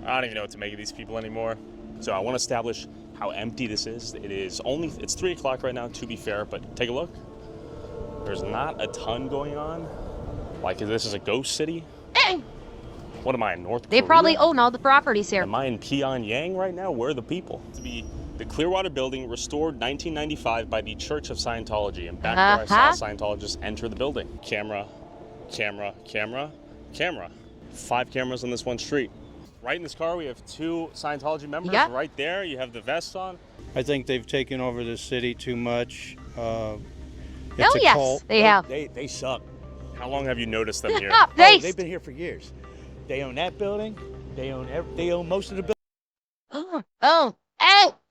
I don't even know what to make of these people anymore. So I want to establish how empty this is. It's 3 o'clock right now, to be fair, but take a look. There's not a ton going on. Like, this is a ghost city. What am I, in North Korea? They probably own all the properties here. Am I in Pyongyang right now? Where are the people? To be the Clearwater building, restored 1995 by the Church of Scientology. And back there I saw Scientologists enter the building. Camera, camera, camera, camera. 5 cameras on this one street. Right in this car, we have 2 Scientology members. Yep. Right there, you have the vest on. I think they've taken over the city too much. Oh, yes, they have. They suck. How long have you noticed them here? They've been here for years. They own that building. They own most of the building. Oh,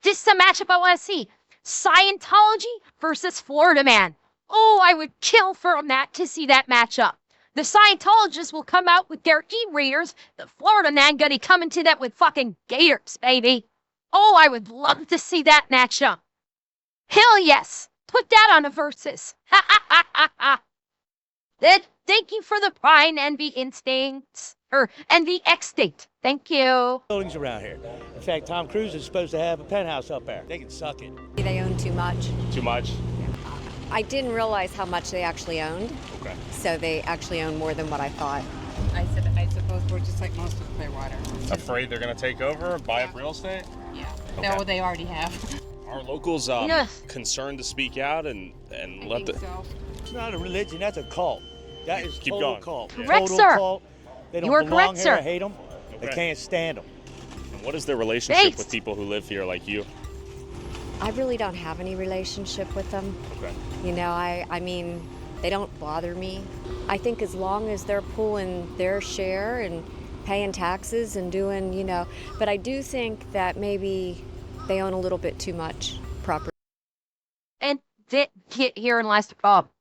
this is a matchup I want to see. Scientology versus Florida Man. Oh, I would kill for that to see that matchup. The Scientologists will come out with their e-readers. The Florida Man gonna come into that with fucking gators, baby. Oh, I would love to see that matchup. Hell yes. Put that on a versus. Thank you for the pride and envy instincts. Or envy extinct. Thank you. Buildings around here. In fact, Tom Cruise is supposed to have a penthouse up there. They can suck it. They own too much. Too much? I didn't realize how much they actually owned. Okay. So they actually own more than what I thought. I suppose we're just like most of Clearwater. Afraid they're going to take over, buy up real estate? Yeah. Okay. No, they already have. Are locals Yes. concerned to speak out and let the... So. It's not a religion, that's a cult. That is Keep total going. cult. Correct, Total sir. cult. They don't You are belong correct, here. sir. I hate them. They Okay. can't stand them. And what is their relationship Based. with people who live here like you? I really don't have any relationship with them. Okay. You know, I mean, they don't bother me. I think as long as they're pulling their share and paying taxes and doing, you know, but I do think that maybe they own a little bit too much property. And herein lies the problem.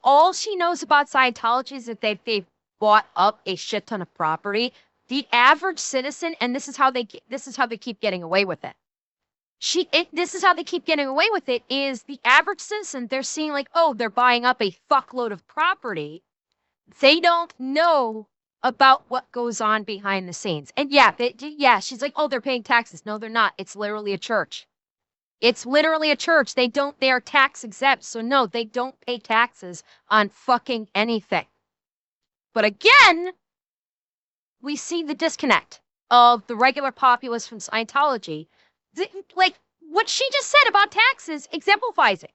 All she knows about Scientology is that they've bought up a shit ton of property. The average citizen, and this is how they keep getting away with it. This is how they keep getting away with it, is the average citizen, they're seeing like, oh, they're buying up a fuckload of property. They don't know about what goes on behind the scenes. And yeah, she's like, oh, they're paying taxes. No, they're not. It's literally a church. It's literally a church. They are tax exempt. So no, they don't pay taxes on fucking anything. But again, we see the disconnect of the regular populace from Scientology. Like what she just said about taxes exemplifies it.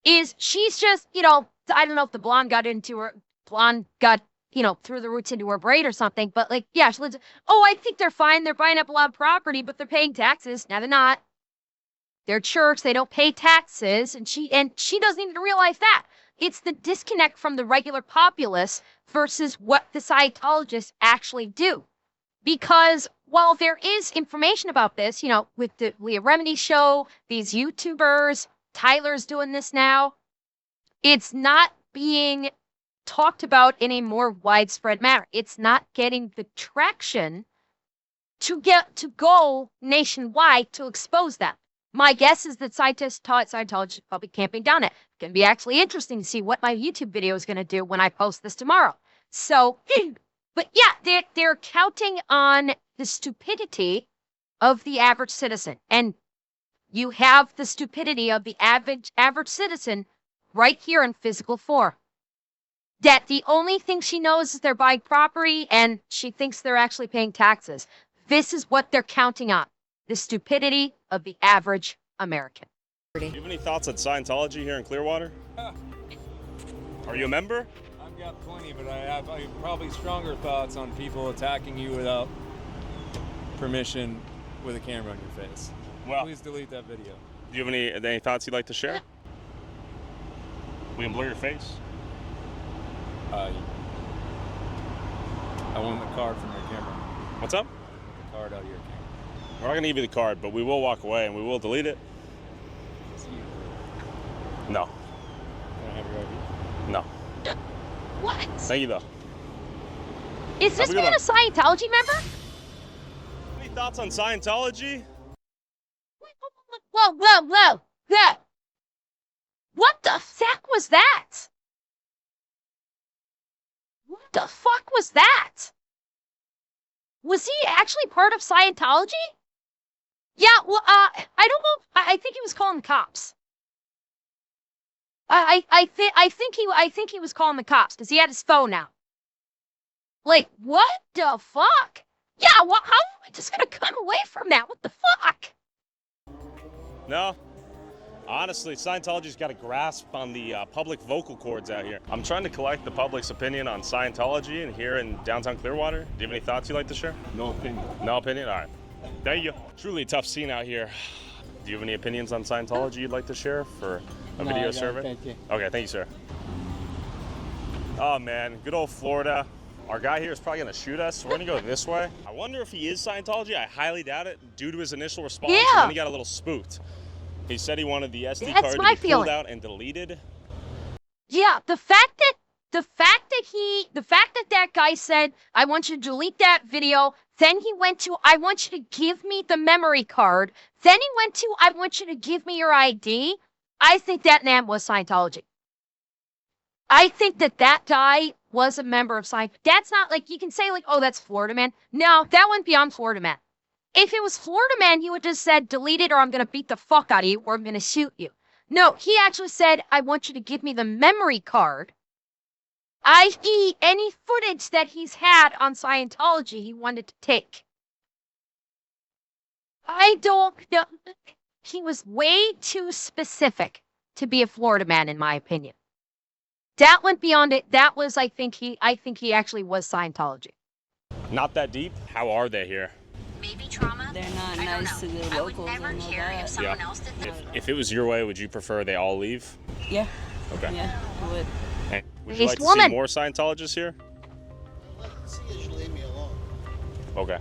Is she's just, you know, I don't know if the blonde got, you know, threw the roots into her braid or something, but like, yeah, she lives, oh, I think they're fine. They're buying up a lot of property, but they're paying taxes. Now they're not. They're church. They don't pay taxes. And she doesn't even realize that. It's the disconnect from the regular populace versus what the Scientologists actually do. Because while there is information about this, you know, with the Leah Remini show, these YouTubers, Tyler's doing this now, it's not being talked about in a more widespread manner. It's not getting the traction to go nationwide to expose them. My guess is that Scientology is probably camping down it. It's going to be actually interesting to see what my YouTube video is going to do when I post this tomorrow. So, but yeah, they're counting on the stupidity of the average citizen. And you have the stupidity of the average citizen right here in physical form. That the only thing she knows is they're buying property and she thinks they're actually paying taxes. This is what they're counting on. The stupidity of the average American. Do you have any thoughts on Scientology here in Clearwater? Are you a member? I've got plenty, but I have probably stronger thoughts on people attacking you without permission with a camera on your face. Well, please delete that video. Do you have any thoughts you'd like to share? We can blur your face. I want the card from your camera. What's up? The card out of your camera. We're not going to give you the card, but we will walk away and we will delete it. No. Can I have your ID? No. What? Thank you, though. Is this man a Scientology member? Any thoughts on Scientology? Whoa. What the fuck was that? What the fuck was that? Was he actually part of Scientology? Yeah, well, I don't know. I think he was calling the cops. I think he was calling the cops because he had his phone out. Like, what the fuck? Yeah, well, how am I just gonna come away from that? What the fuck? No. Honestly, Scientology's got a grasp on the public vocal cords out here. I'm trying to collect the public's opinion on Scientology and here in downtown Clearwater. Do you have any thoughts you'd like to share? No opinion. No opinion? All right. Thank you. Truly a tough scene out here. Do you have any opinions on Scientology you'd like to share for a video survey? Thank you. Okay, thank you, sir. Oh, man. Good old Florida. Our guy here is probably going to shoot us. We're going to go this way. I wonder if he is Scientology. I highly doubt it due to his initial response. Yeah. And then he got a little spooked. He said he wanted the SD card to be pulled out and deleted. Yeah, the fact that guy said, I want you to delete that video. Then he went to, I want you to give me the memory card. Then he went to, I want you to give me your ID. I think that man was Scientology. I think that guy was a member of Scientology. That's not like, you can say like, oh, that's Florida man. No, that went beyond Florida man. If it was Florida man, he would just said, delete it or I'm going to beat the fuck out of you or I'm going to shoot you. No, he actually said, I want you to give me the memory card, i.e. any footage that he's had on Scientology he wanted to take. I don't know. He was way too specific to be a Florida man, in my opinion. That went beyond it. That was, I think he actually was Scientology. Not that deep. How are they here? Maybe trauma. They're not nice to the locals. I would never care if someone else did that. If it was your way, would you prefer they all leave? Yeah. Okay. Yeah, I would. Hey, would you like to see more Scientologists here? Okay.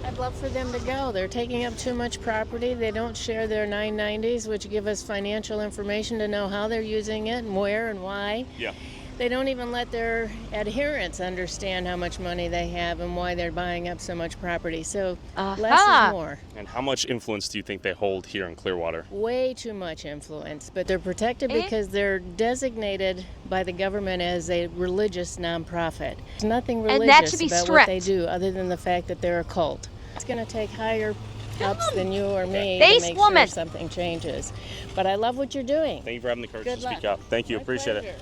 I'd love for them to go. They're taking up too much property. They don't share their 990s, which give us financial information to know how they're using it and where and why. Yeah. They don't even let their adherents understand how much money they have and why they're buying up so much property. So less is more. And how much influence do you think they hold here in Clearwater? Way too much influence, but they're protected because they're designated by the government as a religious nonprofit. There's nothing religious about what they do other than the fact that they're a cult. It's going to take higher ups than you or me to make sure something changes. But I love what you're doing. Thank you for having the courage Good to speak luck. up. Thank you, appreciate it.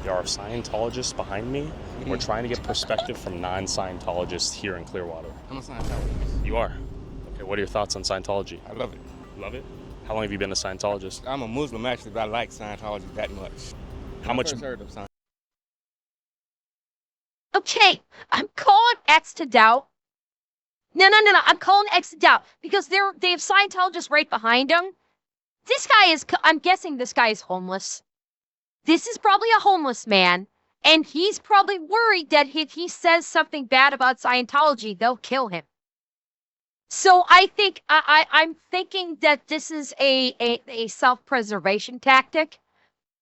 There are Scientologists behind me. We're trying to get perspective from non-Scientologists here in Clearwater. I'm a Scientologist. You are? Okay, what are your thoughts on Scientology? I love it. Love it? How long have you been a Scientologist? I'm a Muslim actually, but I like Scientology that much. How much? First heard of Scientology. Okay, I'm calling X to doubt. No. I'm calling X to doubt because they have Scientologists right behind them. This guy is, I'm guessing this guy is homeless. This is probably a homeless man, and he's probably worried that if he says something bad about Scientology, they'll kill him. So I think, I'm thinking that this is a self-preservation tactic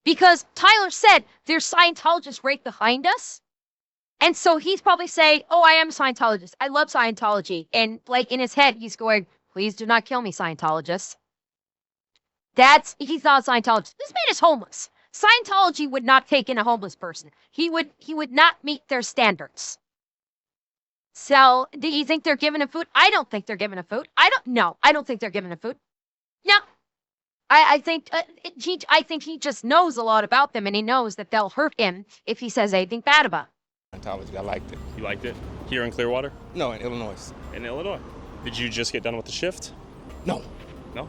because Tyler said there's Scientologists right behind us. And so he's probably saying, oh, I am a Scientologist. I love Scientology. And like in his head, he's going, please do not kill me, Scientologists. He's not a Scientologist. This man is homeless. Scientology would not take in a homeless person. He would not meet their standards. So do you think they're giving him food? I don't think they're giving him food. I don't think they're giving him food. No. I think he just knows a lot about them and he knows that they'll hurt him if he says anything bad about them. Scientology, I liked it. You liked it? Here in Clearwater? No, in Illinois. In Illinois. Did you just get done with the shift? No. No?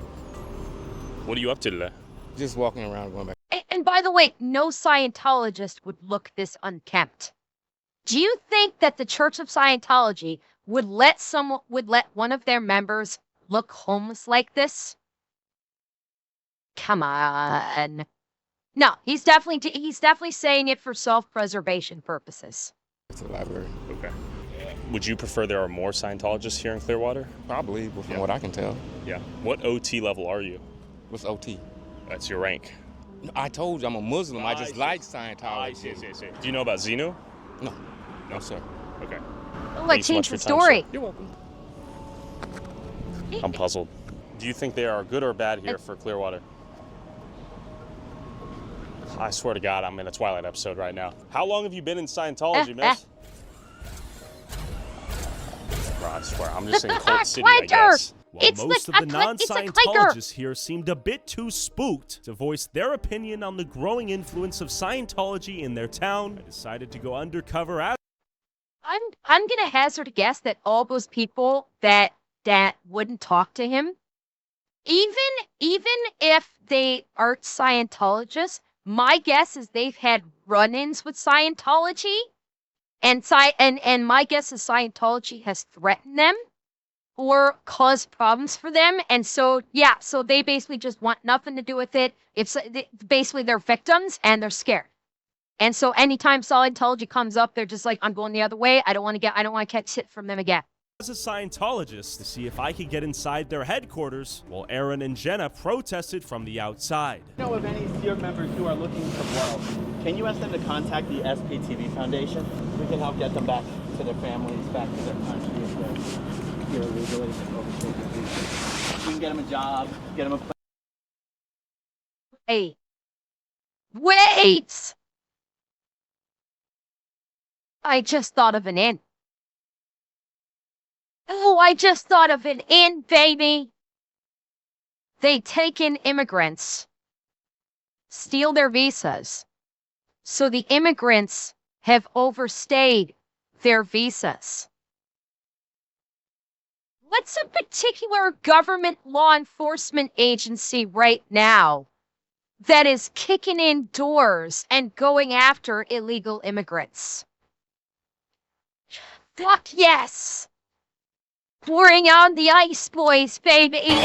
What are you up to today? Just walking around going back. And by the way, no Scientologist would look this unkempt. Do you think that the Church of Scientology would let one of their members look homeless like this? Come on. No, he's definitely saying it for self-preservation purposes. It's a library. Okay. Would you prefer there are more Scientologists here in Clearwater? Probably, but from what I can tell. Yeah. What OT level are you? What's OT? That's your rank. I told you I'm a Muslim. I just like Scientology. I see. Do you know about Xenu? No. No, sir. Okay. Oh, I changed the story. You're welcome. I'm puzzled. Do you think they are good or bad here for Clearwater? I swear to God, I'm in a Twilight episode right now. How long have you been in Scientology, miss? Bro, I swear, I'm just in Cult City, I guess. While most of the non-Scientologists here seemed a bit too spooked to voice their opinion on the growing influence of Scientology in their town, I decided to go undercover as I'm gonna hazard a guess that all those people that wouldn't talk to him, even if they aren't Scientologists, my guess is they've had run-ins with Scientology, and my guess is Scientology has threatened them or caused problems for them, and so they basically just want nothing to do with it. Basically they're victims and they're scared, and so anytime Scientology comes up, they're just like, I'm going the other way. I don't want to catch shit from them again. a Scientologist to see if I could get inside their headquarters, while Aaron and Jenna protested from the outside. Know of any SEER members who are looking for work? Can you ask them to contact the SPTV Foundation? We can help get them back to their families, back to their country if they're here illegally. We can get them a job, get them a Hey. Wait! I just thought of an in. Oh, I just thought of an in, baby. They take in immigrants, steal their visas. So the immigrants have overstayed their visas. What's a particular government law enforcement agency right now that is kicking in doors and going after illegal immigrants? Fuck yes! Pouring on the ice, boys, baby!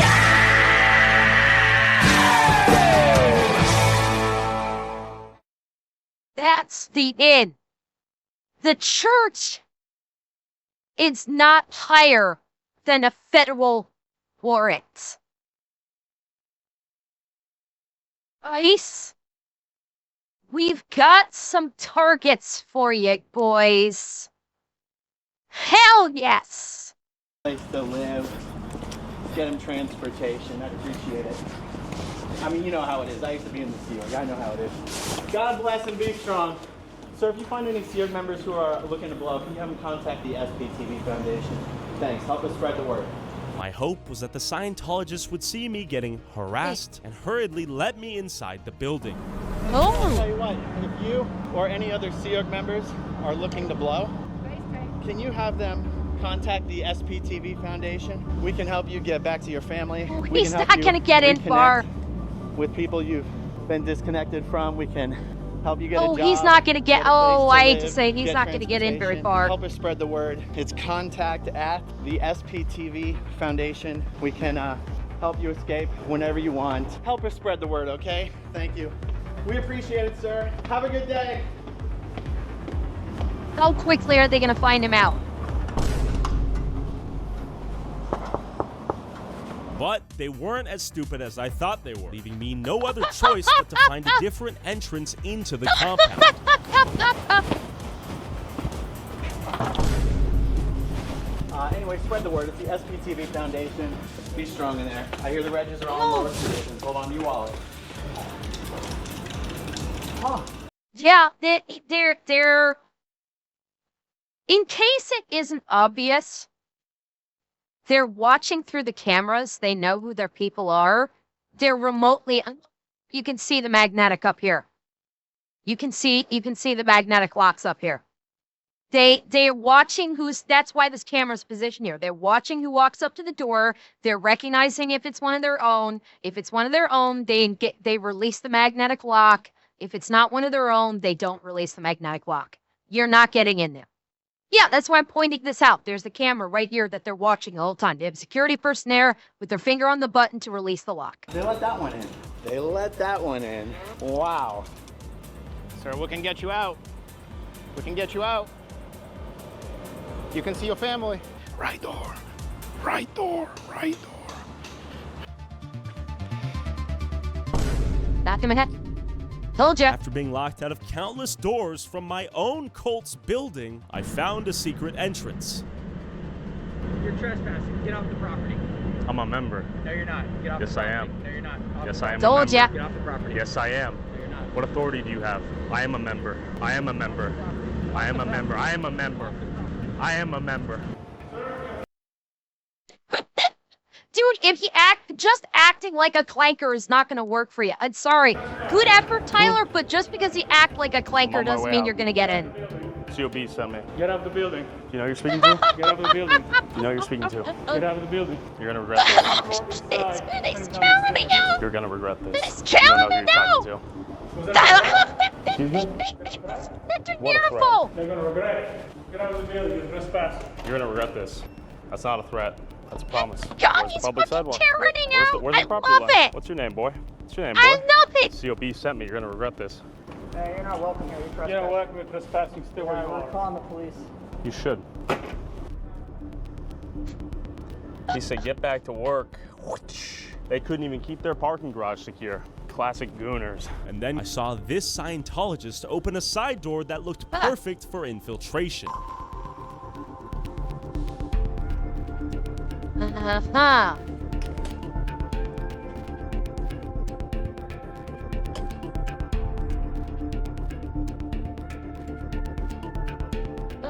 That's the in. The church is not higher than a federal warrant. ICE, we've got some targets for you, boys. Hell yes! Place to live, get them transportation. I'd appreciate it. I mean, you know how it is. I used to be in the Sea Org. I know how it is. God bless and be strong. Sir, if you find any Sea Org members who are looking to blow, can you have them contact the SPTV Foundation? Thanks. Help us spread the word. My hope was that the Scientologists would see me getting harassed and hurriedly let me inside the building. I'll tell you what, if you or any other Sea Org members are looking to blow, can you have them contact the SPTV Foundation? We can help you get back to your family. Oh, he's not going to get in far. With people you've been disconnected from, we can help you get a job. Oh, he's not going to get, I hate to say, he's not going to get in very far. Help us spread the word. It's contact at the SPTV Foundation. We can help you escape whenever you want. Help us spread the word, okay? Thank you. We appreciate it, sir. Have a good day. How quickly are they going to find him out? But they weren't as stupid as I thought they were, leaving me no other choice but to find a different entrance into the compound. Anyway, spread the word. It's the SPTV Foundation. Be strong in there. I hear the Regis are all lower positions. Hold on to your wallet. Huh. Yeah, they're... In case it isn't obvious, they're watching through the cameras. They know who their people are. They're remotely... You can see the magnetic up here. You can see the magnetic locks up here. They're watching who's... That's why this camera's positioned here. They're watching who walks up to the door. They're recognizing if it's one of their own. If it's one of their own, they release the magnetic lock. If it's not one of their own, they don't release the magnetic lock. You're not getting in there. Yeah, that's why I'm pointing this out. There's the camera right here that they're watching the whole time. They have a security person there with their finger on the button to release the lock. They let that one in. They let that one in. Wow. Sir, we can get you out. We can get you out. You can see your family. Right door. Right door. Right door. Knocked him in the head. Told ya. After being locked out of countless doors from my own cult's building, I found a secret entrance. You're trespassing. Get off the property. I'm a member. No, you're not. Get off Yes, the property. I am. No, you're not. Yes, I am. Told ya. Get off the property. Yes, I am. No, you're not. What authority do you have? I am a member. I am a member. I am a member. I am a member. I am a member. Dude, if you just acting like a clanker is not going to work for you. I'm sorry. Good effort, Tyler, but just because you act like a clanker doesn't mean you're going to get in. COB sent me. Get out of the building. You know who you're speaking to? Get out of the building. You know who you're speaking to? Get out of the building. You're gonna regret this. It's killing me now. You're gonna regret this. It's killing me You don't know who you're talking to. They're What a beautiful. They're going to regret it. Get out of the building. You're trespassing. You're gonna regret this. That's not a threat. That's a promise. God, Where's he's the public fucking sidewalk? tearing out. Where's the I property love line? it. What's your name, boy? What's your name, boy? I love it. COB sent me. You're gonna regret this. Hey, you're not welcome here. You're trespassing. You know what? We're trespassing still where you are. We're calling the police. You should. He said, get back to work. They couldn't even keep their parking garage secure. Classic gooners. And then I saw this Scientologist open a side door that looked perfect for infiltration.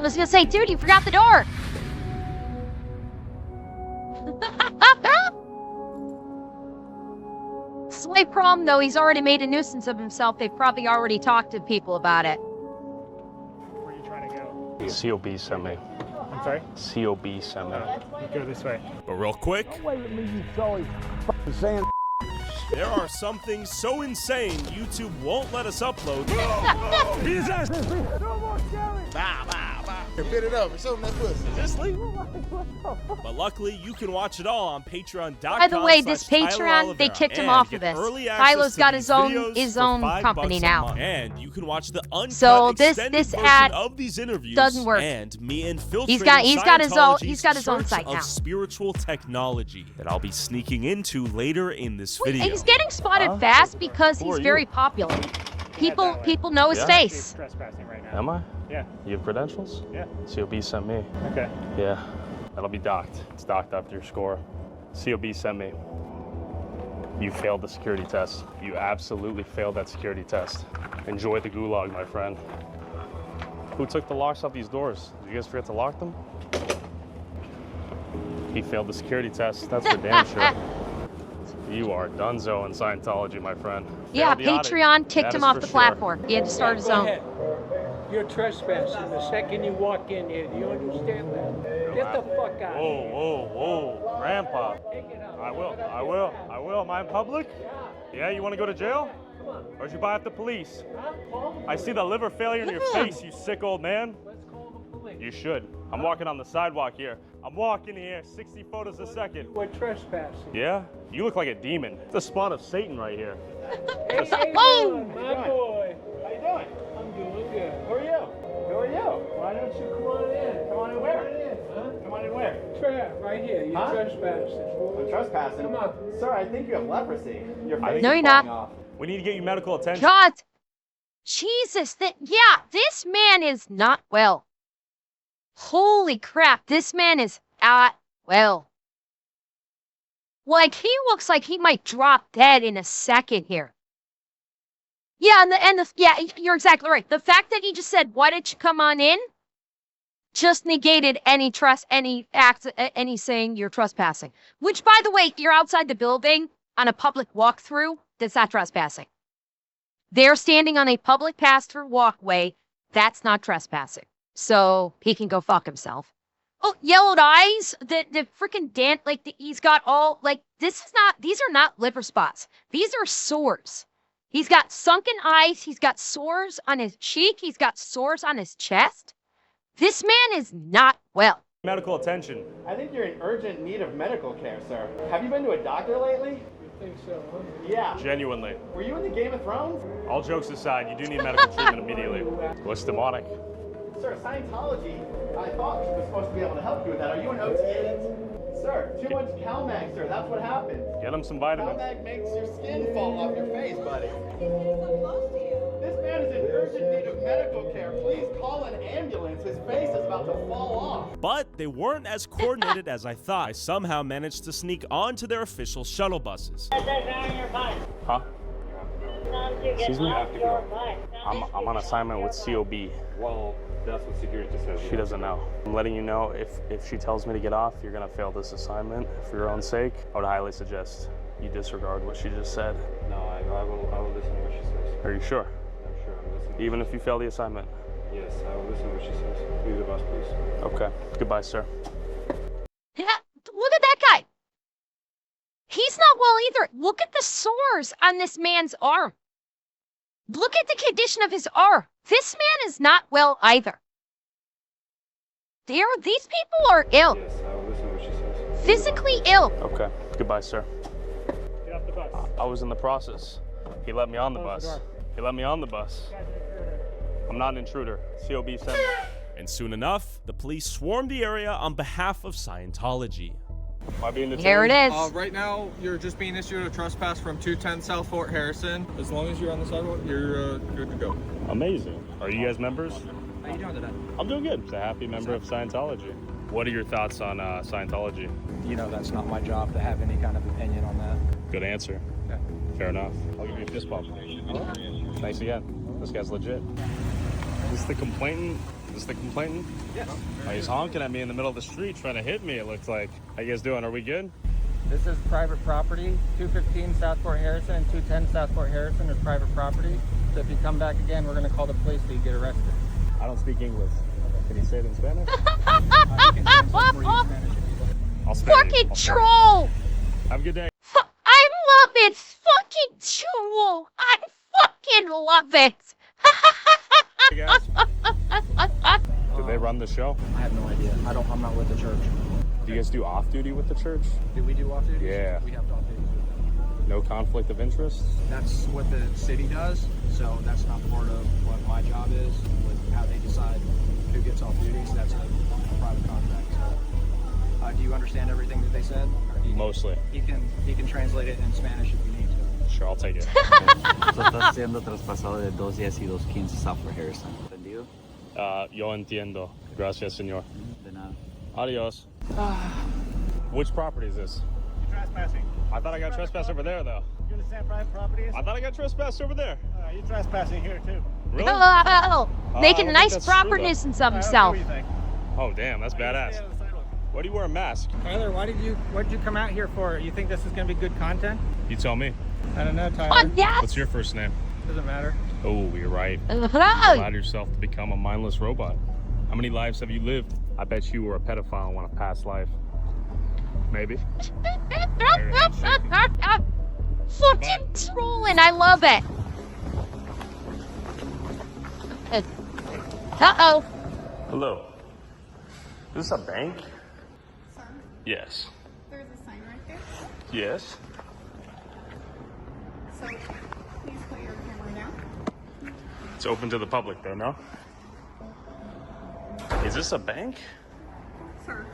I was gonna say, dude, you forgot the door. Slight problem, though, he's already made a nuisance of himself. They've probably already talked to people about it. Where are you trying to go? COB sent me. I'm sorry? COB sent me. You go this way. But real quick, there are some things so insane YouTube won't let us upload. Fit it up and show them that pussy. Just leave. But luckily, you can watch it all on Patreon.com. By the way, this Patreon, they kicked him off of this. Kylo's got his own company now. And you can watch the uncut so this ad of these interviews doesn't work. And me infiltrating he's got his own site now. Of spiritual technology that I'll be sneaking into later in this video. He's getting spotted fast because he's very popular. People know his face. Trespassing right now. Am I? Yeah. You have credentials? Yeah. COB sent me. Okay. Yeah. That'll be docked. It's docked after your score. COB sent me. You failed the security test. You absolutely failed that security test. Enjoy the gulag, my friend. Who took the locks off these doors? Did you guys forget to lock them? He failed the security test. That's for damn sure. You are donezo in Scientology, my friend. Yeah, Patreon kicked him off the platform. He had to start his own. You're trespassing the second you walk in here. Do you understand that? Get the fuck out. Whoa, Grandpa. I will. Am I in public? Yeah, you want to go to jail? Or should you buy up the police? I see the liver failure in your face, you sick old man. You should. I'm walking on the sidewalk here. I'm walking here, 60 photos a second. We're trespassing. Yeah? You look like a demon. It's the spawn of Satan right here. Hey, my boy. How you doing? I'm doing good. Who are you? Who are you? Why don't you come on in? Come on in where? Huh? Come on in where? Right here. You're trespassing. I'm trespassing? Come on. Sir, I think you have leprosy. Your face No, is you're not. falling off. We need to get you medical attention. God, Jesus, this man is not well. Holy crap, this man is not well. Like, he looks like he might drop dead in a second here. Yeah, yeah, you're exactly right. The fact that he just said, "Why did you come on in?" just negated any saying you're trespassing. Which, by the way, if you're outside the building on a public walkthrough, that's not trespassing. They're standing on a public pass-through walkway. That's not trespassing. So he can go fuck himself. Oh, yellowed eyes. The freaking dent. Like he's got all like these are not liver spots. These are sores. He's got sunken eyes. He's got sores on his cheek. He's got sores on his chest. This man is not well. Medical attention. I think you're in urgent need of medical care, sir. Have you been to a doctor lately? You think so, huh? Yeah. Genuinely. Were you in the Game of Thrones? All jokes aside, you do need medical treatment immediately. Looks demonic. Sir, Scientology, I thought was supposed to be able to help you with that. Are you an OT8? Sir, too much CalMag, sir. That's what happens. Get him some vitamins. CalMag makes your skin fall off your face, buddy. This man is in urgent need of medical care. Please call an ambulance. His face is about to fall off. But they weren't as coordinated as I thought. I somehow managed to sneak onto their official shuttle buses. Huh? Excuse me? I'm on assignment with COB. Well, that's what security says. She doesn't know. I'm letting you know if she tells me to get off, you're gonna fail this assignment. For your own sake, I would highly suggest you disregard what she just said. No, I will listen to what she says. Are you sure? I'm sure I'm listening. Even if you fail the assignment? Yes, I will listen to what she says. Leave the bus, please. Okay. Goodbye, sir. Yeah, look at that guy. He's not well either. Look at the sores on this man's arm. Look at the condition of his arm. This man is not well either. These people are ill. Yes, I will listen to what she says. Physically ill. Okay. Goodbye, sir. Get off the bus. I was in the process. He let me on the bus. He let me on the bus. I'm not an intruder. COB sent me. And soon enough, the police swarmed the area on behalf of Scientology. Am I being detained? Here it is. Right now, you're just being issued a trespass from 210 South Fort Harrison. As long as you're on the sidewalk, you're good to go. Amazing. Are you guys members? How you doing today? I'm doing good. Just a happy member of Scientology. What are your thoughts on Scientology? You know that's not my job to have any kind of opinion on that. Good answer. Yeah. Fair enough. I'll give you a fist bump. Thanks again. This guy's legit. Is this the complainant Is this the complainant? Yeah. Oh, he's honking at me in the middle of the street trying to hit me, it looks like. How you guys doing? Are we good? This is private property. 215 South Fort Harrison and 210 South Fort Harrison is private property. So if you come back again, we're going to call the police so you get arrested. I don't speak English. Can you say it in Spanish? I'll Fucking troll! Have a good day. I love it! Fucking troll! I fucking love it! Hey guys. Do they run the show? I have no idea. I'm not with the church. Do you guys do off-duty with the church? Do we do off-duty? Yeah. We have off-duty. No conflict of interest? That's what the city does, so that's not part of what my job is, with how they decide who gets off duties. That's a private contract. So, do you understand everything that they said? Mostly. He can translate it in Spanish if you need to. Sure, I'll take it. So estás siendo traspasado de 210 y 215 South Fort Harrison. ¿Entendido? Yo entiendo. Gracias, señor. De nada. Adios. Which property is this? You're trespassing. I thought I got trespassed over there, though. You understand private property is? I thought I got trespassed over there. You're trespassing here too. Really? Making a I don't think nice that's proper true, though. nuisance of himself. Oh, damn, that's badass. Why do you wear a mask? Tyler, what did you come out here for? You think this is going to be good content? You tell me. I don't know, Tyler. Yes. What's your first name? Doesn't matter. Oh, you're right. Allowed yourself to become a mindless robot. How many lives have you lived? I bet you were a pedophile in a past life. Maybe. Fucking trolling, I love it. Uh-oh. Hello. Is this a bank? Sir, Yes. there's a sign right there. Yes. So please put your camera down. It's open to the public, though, no? Is this a bank? Sir,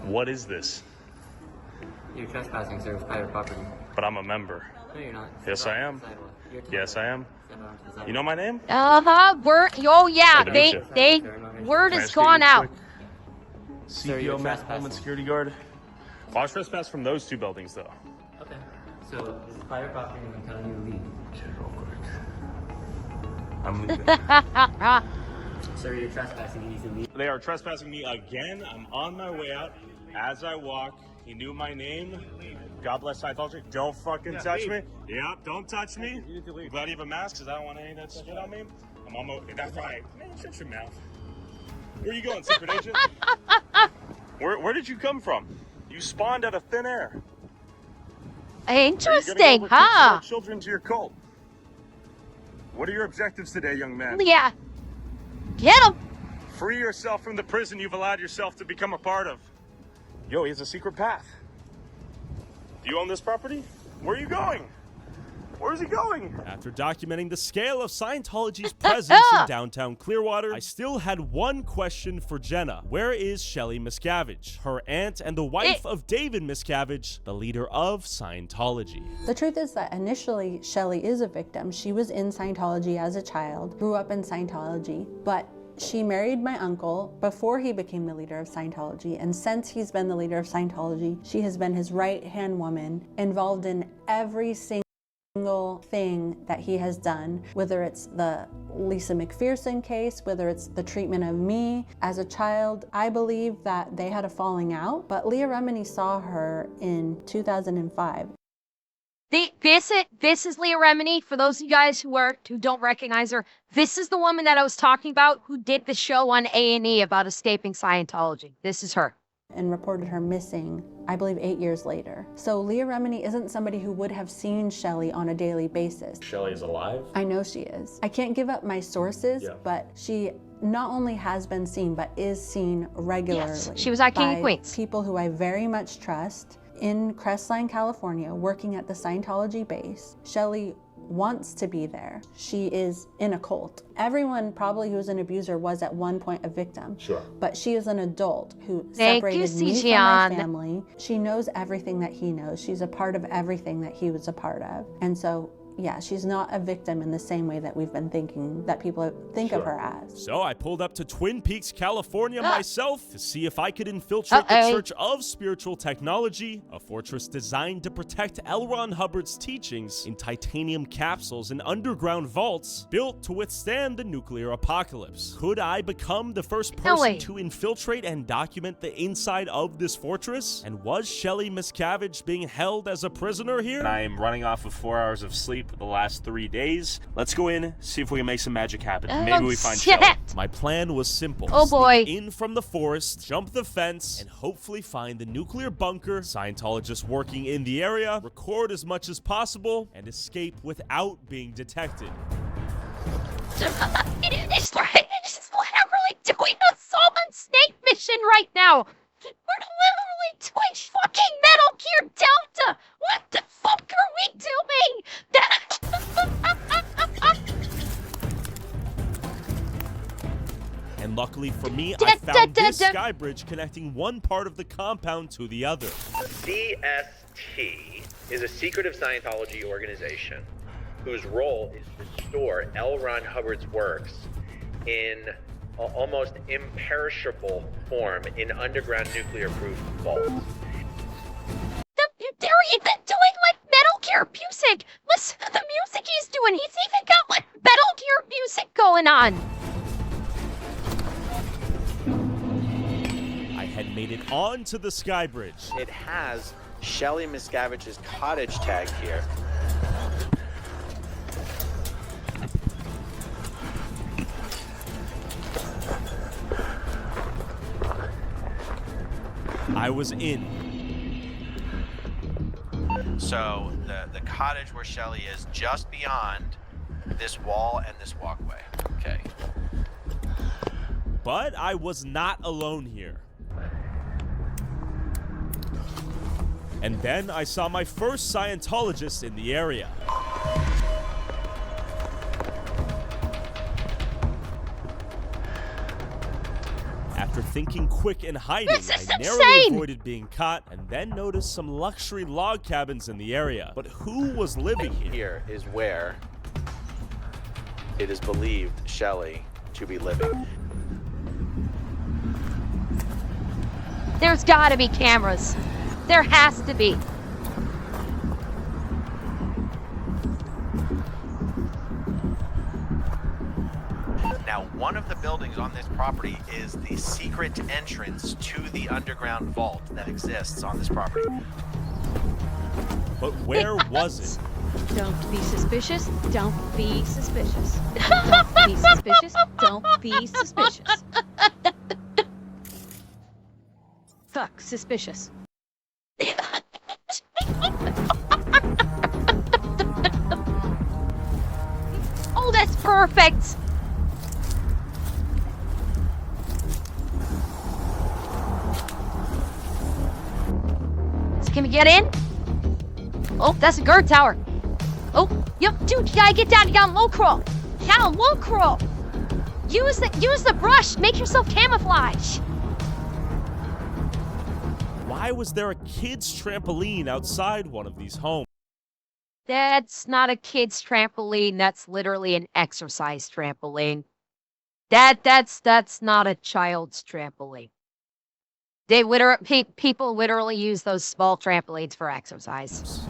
What is this? You're trespassing, sir, with private property. But I'm a member. No, you're not. Yes, I am. Yes, I am. You know my name? Word. Oh yeah, Good to they meet you. word Can I has just get gone you out. quick? CPO, Matt Holman, security guard. Well, I was trespassed from those two buildings, though. Okay. So, this is private property and I'm telling you to leave. I'm leaving. Sir, you're trespassing. You need to leave. They are trespassing me again. I'm on my way out. As I walk, he knew my name. God bless Scientology. Don't fucking touch me. Yep, don't touch me. I'm glad you have a mask because I don't want any of that shit on me. I'm on my way. That's right. Man, shut your mouth. Where are you going, secret agent? Where did you come from? You spawned out of thin air. Interesting, huh? Children to your cult. What are your objectives today, young man? Yeah. Get him. Free yourself from the prison you've allowed yourself to become a part of. Yo, he has a secret path. Do you own this property? Where are you going? Where is he going? After documenting the scale of Scientology's presence in downtown Clearwater, I still had one question for Jenna. Where is Shelley Miscavige, her aunt and the wife of David Miscavige, the leader of Scientology? The truth is that initially Shelley is a victim. She was in Scientology as a child, grew up in Scientology, but she married my uncle before he became the leader of Scientology, and since he's been the leader of Scientology, she has been his right-hand woman, involved in every single thing that he has done, whether it's the Lisa McPherson case, whether it's the treatment of me as a child. I believe that they had a falling out, but Leah Remini saw her in 2005. This is Leah Remini. For those of you guys who don't recognize her, this is the woman that I was talking about who did the show on A&E about escaping Scientology. This is her. And reported her missing, I believe, 8 years later. So Leah Remini isn't somebody who would have seen Shelley on a daily basis. Shelley is alive? I know she is. I can't give up my sources, but she not only has been seen, but is seen regularly. Yes, she was at King of by Queens. People who I very much trust in Crestline, California, working at the Scientology base. Shelley wants to be there. She is in a cult. Everyone probably who's an abuser was at one point a victim. Sure. But she is an adult who Thank separated you, me from Sijan. my family. She knows everything that he knows. She's a part of everything that he was a part of. And so yeah, she's not a victim in the same way that we've been thinking, that people think of her as. So I pulled up to Twin Peaks, California myself to see if I could infiltrate the Church of Spiritual Technology, a fortress designed to protect L. Ron Hubbard's teachings in titanium capsules and underground vaults built to withstand the nuclear apocalypse. Could I become the first person to infiltrate and document the inside of this fortress? And was Shelly Miscavige being held as a prisoner here? And I am running off of 4 hours of sleep the last 3 days. Let's go in, see if we can make some magic happen. Maybe we find Shelly. My plan was simple. Oh boy. Sneak in from the forest, jump the fence, and hopefully find the nuclear bunker, Scientologists working in the area, record as much as possible, and escape without being detected. This is what I'm really doing a Solomon Snake mission right now. We're literally doing fucking Metal Gear Delta. What the fuck are we doing? And luckily for me, I found this sky bridge connecting one part of the compound to the other. CST is a secretive Scientology organization whose role is to store L. Ron Hubbard's works in almost imperishable form in underground nuclear-proof vaults. They're even doing like Metal Gear music. Listen to the music he's doing. He's even got like Metal Gear music going on. I had made it onto the sky bridge. It has Shelly Miscavige's cottage tag here. I was in. So the cottage where Shelly is just beyond this wall and this walkway. Okay. But I was not alone here. And then I saw my first Scientologist in the area. After thinking quick and hiding, I narrowly avoided being caught and then noticed some luxury log cabins in the area. But who was living here? Here is where it is believed Shelly to be living. There's gotta be cameras. There has to be. Now, one of the buildings on this property is the secret entrance to the underground vault that exists on this property. But where was it? Don't be suspicious. Don't be suspicious. Don't be suspicious. Don't be suspicious. Fuck, suspicious. Oh, that's perfect. So can we get in? Oh, that's a guard tower. Oh, yep, dude, you gotta get down. You gotta low crawl. You gotta low crawl. Use the brush. Make yourself camouflage. Why was there a kid's trampoline outside one of these homes? That's not a kid's trampoline. That's literally an exercise trampoline. That's not a child's trampoline. People literally use those small trampolines for exercise.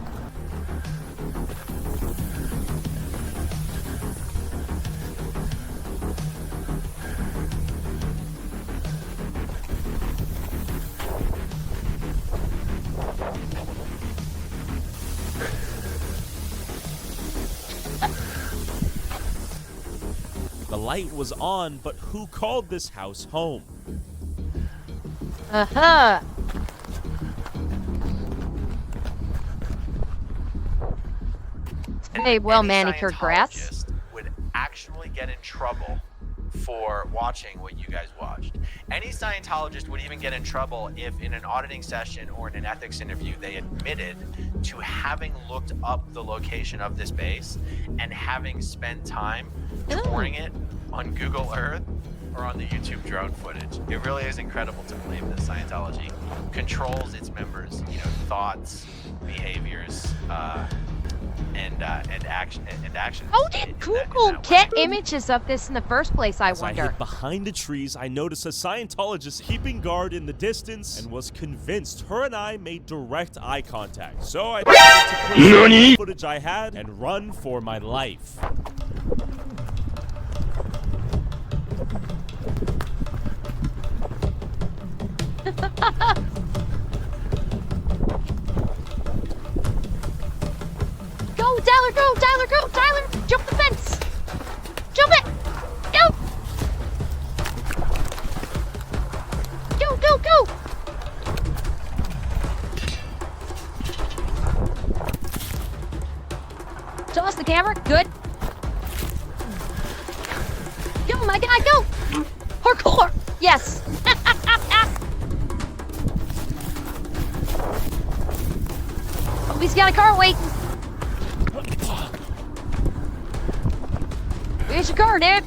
The light was on, but who called this house home? Uh-huh. Very well manicured grass. Would actually get in trouble for watching what you guys watched. Any Scientologist would even get in trouble if in an auditing session or in an ethics interview they admitted to having looked up the location of this base and having spent time touring it on Google Earth or on the YouTube drone footage. It really is incredible to believe that Scientology controls its members, thoughts, behaviors, actions. How did Google get images of this in the first place, I As I wonder? hid behind the trees, I noticed a Scientologist keeping guard in the distance and was convinced her and I made direct eye contact. So I decided to put the footage I had and run for my life. Go, Tyler, go, Tyler, go, Tyler! Jump the fence! Jump it! Go! Go, go, go! Toss the camera, good. Go, my guy, go! Parkour! Yes! Oh, he's got a car waiting. Where's your car, dude?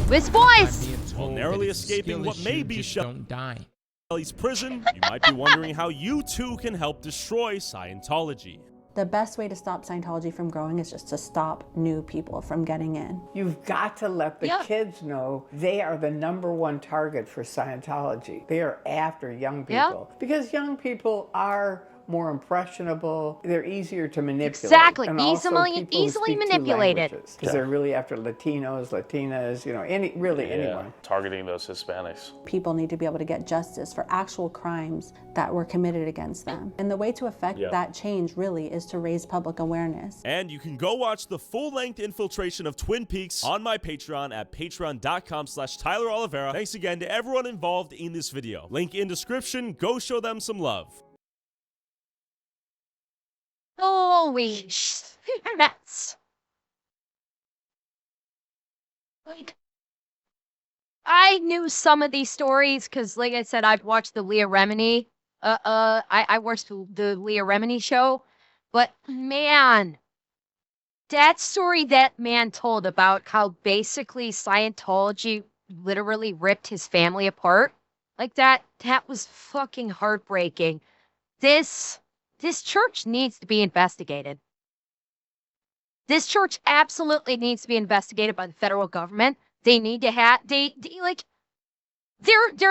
With boys! While narrowly escaping what may be Shelly's prison, you might be wondering how you too can help destroy Scientology. The best way to stop Scientology from growing is just to stop new people from getting in. You've got to let the kids know they are the #1 target for Scientology. They are after young people because young people are more impressionable. They're easier to manipulate. Exactly, and easily manipulated. Because they're really after Latinos, Latinas, you know, anyone. Targeting those Hispanics. People need to be able to get justice for actual crimes that were committed against them. And the way to affect that change really is to raise public awareness. And you can go watch the full-length infiltration of Twin Peaks on my Patreon at patreon.com/Tyler Oliveira. Thanks again to everyone involved in this video. Link in description. Go show them some love. Holy nuts. Like, I knew some of these stories because, like I said, I've watched the Leah Remini. I watched the Leah Remini show, but man, that story that man told about how basically Scientology literally ripped his family apart, like that was fucking heartbreaking. This church needs to be investigated. This church absolutely needs to be investigated by the federal government. They need to have they're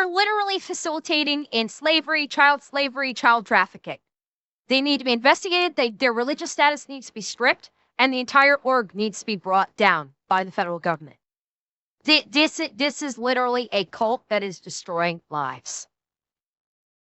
literally facilitating in slavery, child trafficking. They need to be investigated. Their religious status needs to be stripped, and the entire org needs to be brought down by the federal government. This is literally a cult that is destroying lives.